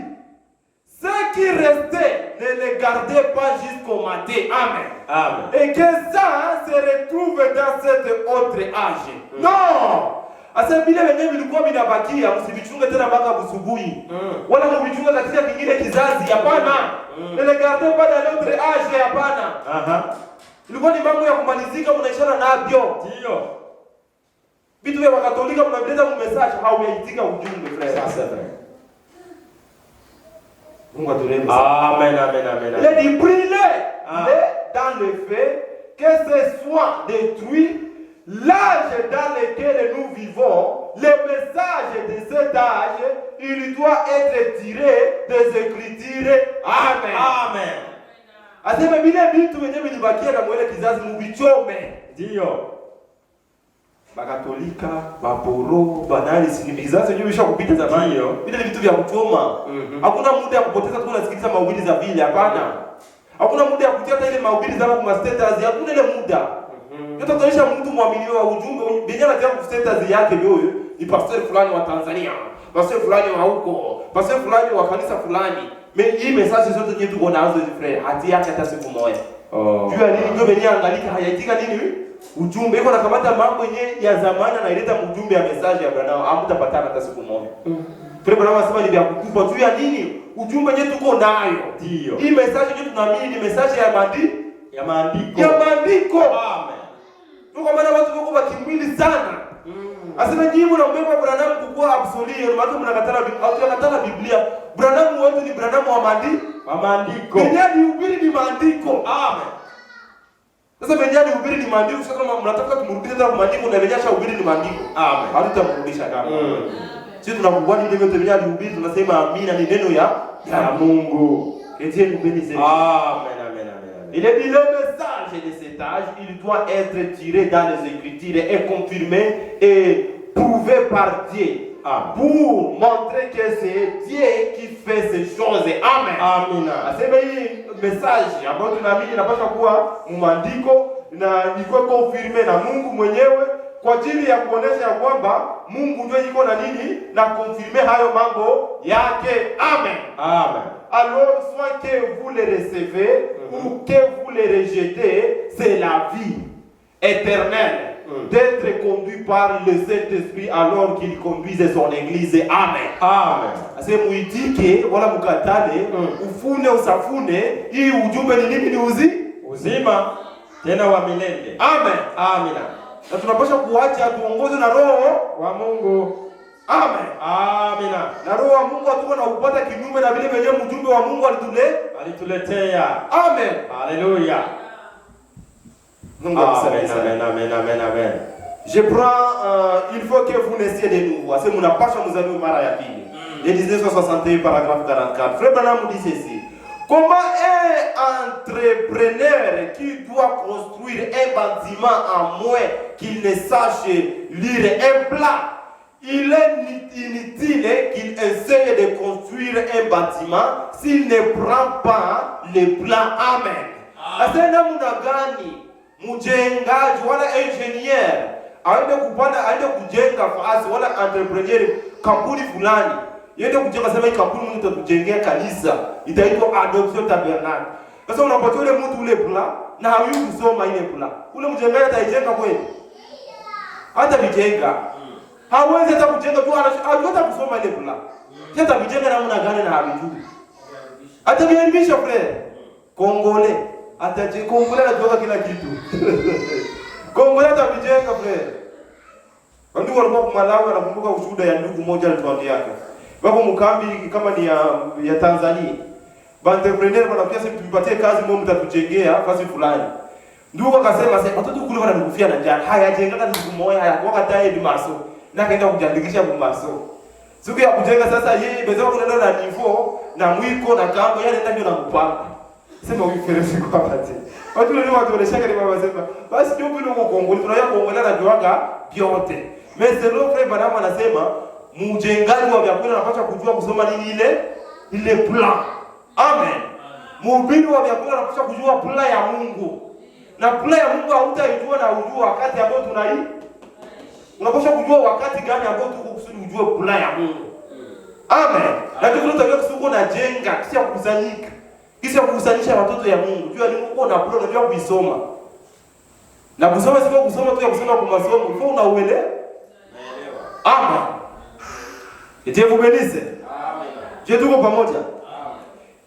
ce qui restait, ne les gardez pas jusqu'au matin. Amen. Amen. Et que ça se retrouve dans cet autre âge. Non! Asa vile wenyewe vilikuwa vinabakia, msivichunge tena mpaka busubuhi. Wala mvichunge katika kingine kizazi, hapana. Ne les gardez pas dans l'autre âge, hapana. Ilikuwa ni mambo ya kumalizika, mnaishana navyo. Ndio. Vitu vya Wakatolika mnavileta message, hauitika ujumbe frère. Sasa Mungu atulembe. Amen, amen, amen. Il est dit brûler dans le feu, que ce soit détruit l'âge dans lequel nous vivons, le message de cet âge, il doit être tiré des Écritures. Amen. Amen. Asema vile vitu wenyewe vilibakia na mwele kizazi mubichome. Ndio. Bakatolika, baporo, banali, sinibizazi wenyewe visha kupita zamani. Vile vitu vya kuchoma. Hakuna muda ya kupoteza tu unasikiliza mahubiri za vile, hapana. Hakuna muda ya kutia ile mahubiri za kwa status, hakuna ile muda. Yote tunaisha mtu mwaminiwa wa ujumbe, bila anatia kwa status yake huyo, ni pastor fulani wa Tanzania, pastor fulani wa huko, pastor fulani wa kanisa fulani. Hii message zote nyetu tuko nazo hizi frère, hati yake hata siku moja. Jua nini ndio mwenye angalika hayaitika nini? Ujumbe iko nakamata mambo yenyewe ya zamani na ileta ujumbe ya message ya Branham, hamtapatana hata siku moja. Branham anasema ni vya kukupa juu ya nini? Ujumbe yetu tuko nayo. Ndio. Hii message yetu tunaamini ni message ya maandiko. Ya maandiko. Amen. Tuko maana watu wako wakimwili sana. Asema jibu na mbeba Branham kukua absolute, watu mnakatana Biblia. Branham wetu ni Branham wa maandiko. Biblia ubiri ni maandiko. Amen. Sasa Biblia ubiri ni maandiko, sasa kama mnataka tumrudishe tena maandiko na Biblia ubiri ni maandiko. Amen. Hatutamrudisha kama. Sisi tunakubali ile yote Biblia ubiri, tunasema amina ni neno ya Mungu. Dieu nous bénisse. Amen, amen, amen. Il est dit le message de cet âge, il doit être tiré dans les Écritures et confirmé et prouvé par Dieu. Pour montrer que c'est Dieu qui fait ces choses. Amen. Amen. Asema hii message ambayo tunaamini inapaswa kuwa maandiko na iko confirmé na Mungu mwenyewe kwa ajili ya kuonesha kwamba Mungu ndio yuko na nini na confirmer hayo mambo yake. Amen. Amen. Alors soit que vous les recevez ou que vous les rejetez, c'est la vie éternelle. d'être conduit par le Saint-Esprit alors qu'il conduisait son église. Amen. Amen. Ase muitike wala mukatale, ufune usafune, hii ujumbe ni nini? Ni uzima tena wa milele. Amen. Amina. Na tunapaswa kuacha tuongozwe na Roho wa Mungu. Amen. Amina. Na Roho wa Mungu atuko na upata kinyume na vile venye mjumbe wa Mungu alituletea. Amen. Haleluya. Amen, amen, amen, amen. Je prends, il faut que vous naissiez de nouveau. C'est mon apache muzani mara ya pili. Le 1961 paragraphe 44. Frère Branham dit ceci. Comment un entrepreneur qui doit construire un bâtiment à moins qu'il ne sache lire un plan, il est inutile qu'il essaye de construire un bâtiment s'il ne prend pas le plan. Amen. Asena munagani mjengaji wala engineer aende kupanda aende kujenga fasi wala entrepreneur kampuni fulani yende kujenga sema hii kampuni mtu atatujengea kanisa itaitwa Adoption Tabernacle. Sasa unapatia ule mtu ule plan na hawezi kusoma ile plan, ule mjengaji ataijenga kweli? Hata vijenga hawezi hata kujenga tu, hata kusoma ile plan. Hata vijenga namna gani na havijui, hata viharibisha frere Kongole Kongole anatoka kila kitu. Kongole atavijenga frere. Ndugu walikuwa kwa Malawi, anakumbuka ushuhuda ya ndugu mmoja alituambia yake. Wako mkambi kama ni ya Tanzania. Ba entrepreneur wanakuja sisi tumpatie kazi mmoja mtatujengea fasi fulani. Ndugu akasema sasa watoto kule wanakufia na njaa. Haya jenga siku moja haya kwa tae bimaso. Na kaenda kujiandikisha bimaso. Siku ya kujenga sasa yeye bezao kunaenda na niveau na mwiko na kambo yale ndio na kupanga. Sema uiferesi kwa pati. Watu leo watu wanashaka ni baba sema basi ndio bila Kongole tunaya Kongole na juanga vyote. Meselo Frère Branham anasema mjengaji wa vyakula anapaswa kujua kusoma nini ile plan. Amen. Mhubiri wa vyakula anapaswa kujua plan ya Mungu. Na plan ya Mungu hautaijua na ujua wakati ambao tunai. Unapaswa kujua wakati gani ambao tuko kusudi ujue plan ya Mungu. Amen. Na tunataka kusuko na jenga kisha kukusanyika. Kisha kukusanyisha watoto ya Mungu. Jua ni uko na plan unajua kuisoma. Na kusoma sio kusoma tu ya kusoma kwa masomo, kwa unauelewa. Naelewa. Amen. Dieu vous bénisse. Amen. Je tuko pamoja. Amen.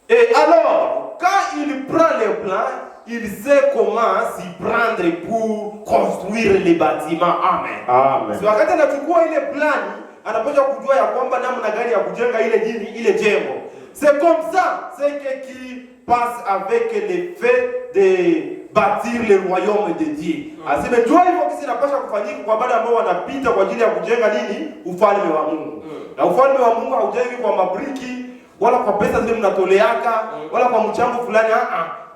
Et alors, quand il prend le plan, il sait comment s'y prendre pour construire les bâtiments. Amen. Amen. So wakati anachukua ile plani, anapaswa kujua ya kwamba namna gani ya kujenga ile jengo. C'est comme ça, c'est qui passe avec le fait de bâtir le royaume de Dieu. Aseme njoo hivyo kisi inapaswa kufanyika kwa baada ambao wanapita kwa ajili ya kujenga nini? Ufalme wa Mungu. Na ufalme wa Mungu haujengwi kwa mabriki wala kwa pesa zile mnatoleaka wala kwa mchango fulani.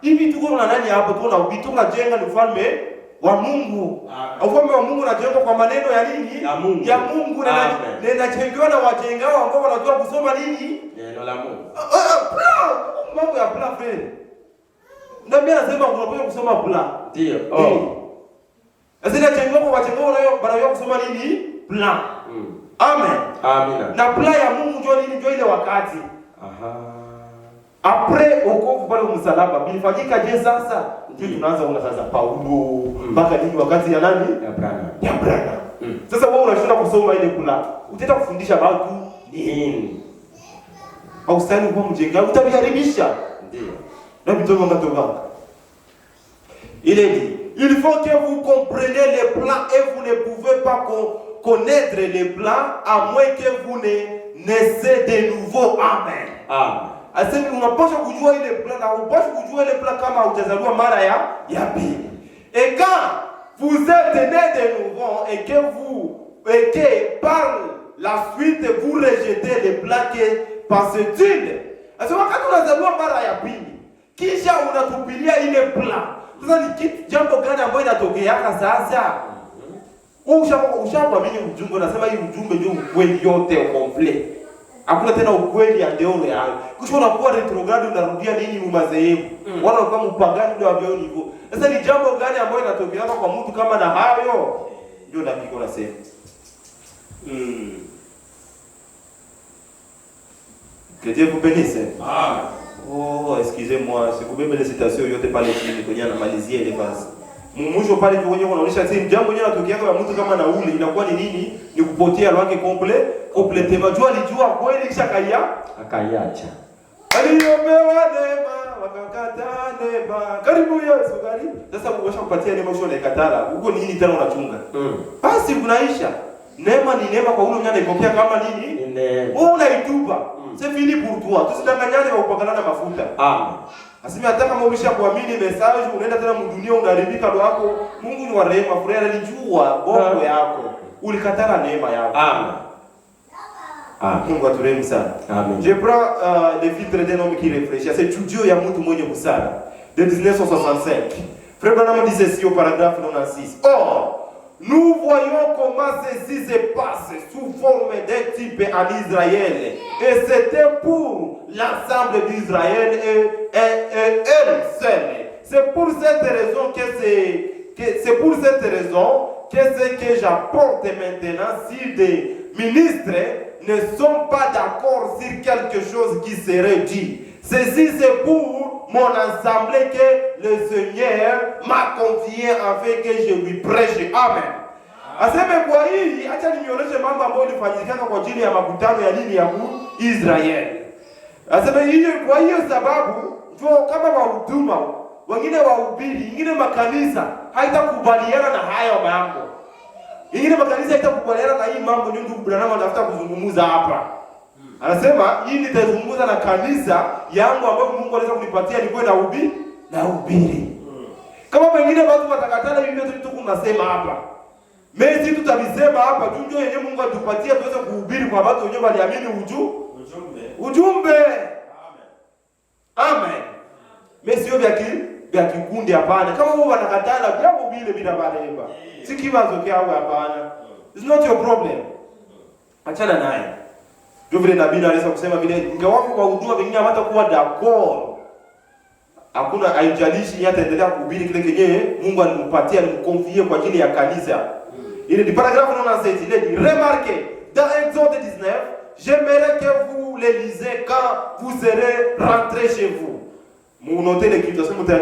Hivi tuko na nani hapo tuko na ubitu tunajenga ni ufalme wa Mungu. Ufalme wa Mungu unajengwa kwa maneno ya nini? Ya Mungu na inajengewa na wajengao ambao wanajua kusoma nini? Neno la Mungu. Mambo ya plan frere. Ndio mimi nasema unapaswa kusoma plan. Ndio. Sasa jengo kwa wajengao wanajua kusoma nini? Plan. Amen. Amina. Na plan ya Mungu ndio nini? Ndio ile wakati. Après wokovu pale msalaba bilifanyika je sasa? Ndio tunaanza kuona sasa Paulo mpaka nini wakati ya nani? Ya Branham. Sasa wewe unashinda kusoma ile plan. Utaenda kufundisha watu nini? Au sasa ni kwa mjenga utaviharibisha. Ndio. Na vitu vinatoka. Il est dit, il faut que vous compreniez les plans et vous ne pouvez pas connaître les plans à moins que vous ne naissez de nouveau. Amen. Amen. Asema unapaswa kujua ile plan na unapaswa kujua ile plan kama hujazaliwa mara ya pili. Et quand vous êtes né de nouveau et que par la suite vous rejetez les plans que passe-t-il. Asema wakati unazaliwa mara ya pili kisha unatupilia ile plan. Sasa ni kitu jambo gani ambayo inatokeaka sasa? Ushaamini ujumbe unasema hii ujumbe ndio ukweli yote complete. Hakuna tena ukweli ya ndio ya. Kisha unakuwa retrograde unarudia nini mumazehebu. Wala kama mpagani ndio avyo hivyo. Sasa ni jambo gani ambayo inatokeaka kwa mtu kama na hayo? Ndio ndiko nasema. Que Dieu vous bénisse. Amen. Oh, excusez-moi, si vous pouvez me les citations yote pale chini kwenye anamalizia ile basi. Mwisho pale tu wenyewe unaonyesha sasa jambo lenyewe natokea kwa mtu kama na ule inakuwa ni nini? Ni kupotea lwake complete. Majua alijua kweli kisha akaiacha. Aliombewa neema wakakata neema. Karibu Yesu karibu. Sasa ukishampatia neema usho naikatala. Huko nini tena unachunga? Basi kunaisha. Neema ni neema kwa ule mwenye anaipokea kama nini? Wewe unaitupa. C'est fini pour toi. Tusidanganyane kwa kupakalana mafuta. Amen. Aseme hata kama umesha kuamini message unaenda tena mdunia unaharibika roho yako. Mungu ni wa rehema, frère alijua bongo yako. Ulikatala neema yako. Amen. Mungu aturehemu sana. Amen. Je prends le filtre d'un homme qui réfléchit. C'est studio ya mtu mwenye busara. De 1965. Frère Branham dit ceci au paragraphe 96. Or, nous voyons comment ceci se passe sous forme d'un type en Israël. Et c'était pour l'ensemble d'Israël et elle seule. C'est pour cette raison que ce que j'apporte maintenant, si des ministres ne sont pas d'accord sur quelque chose qui serait dit, ceci c'est pour mon assemblée que le Seigneur m'a confié afin que je lui prêche. Amen. Aseme kwa hii acha nionyeshe mambo ambayo ilifanyika kwa ajili ya makutano ya nini ya Israeli. Aseme hiyo kwa hiyo sababu ndio kama wahuduma wengine wahubiri, wengine makanisa haitakubaliana na hayo mambo. Wengine makanisa haitakubaliana na hii mambo ndio ndugu Branham anatafuta kuzungumza hapa. Anasema hii nitazungumza na kanisa yangu ambayo Mungu anaweza kunipatia nikuwe na ubiri. Kama wengine watu watakatana hivi ndio tunasema hapa. Mimi tutavisema hapa tu ndio yenyewe Mungu atupatia tuweze kuhubiri kwa watu wenyewe waliamini ujumbe. Amen. Mimi sio vya kikundi hapana. Kama wao wanakatana jambo vile bila bareba. Si kiwazo kyao hapana. It's not your problem. Achana naye. Ndio vile nabii anaweza kusema vile ingawapo kwa huduma wengine hawatakuwa d'accord. Hakuna haijalishi hata endelea kuhubiri kile kenyewe Mungu alimpatia alimkonfie kwa ajili ya kanisa. Il est du paragraphe 97, il est dit, remarquez, dans Exode 19, j'aimerais que vous le lisez quand vous serez rentrés chez vous. Vous notez l'écriture, Exode 19.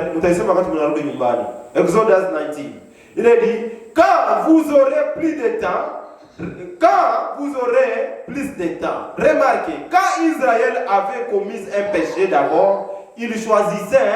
Il est dit, quand vous aurez plus de temps, remarquez, quand Israël avait commis un péché d'abord, il choisissait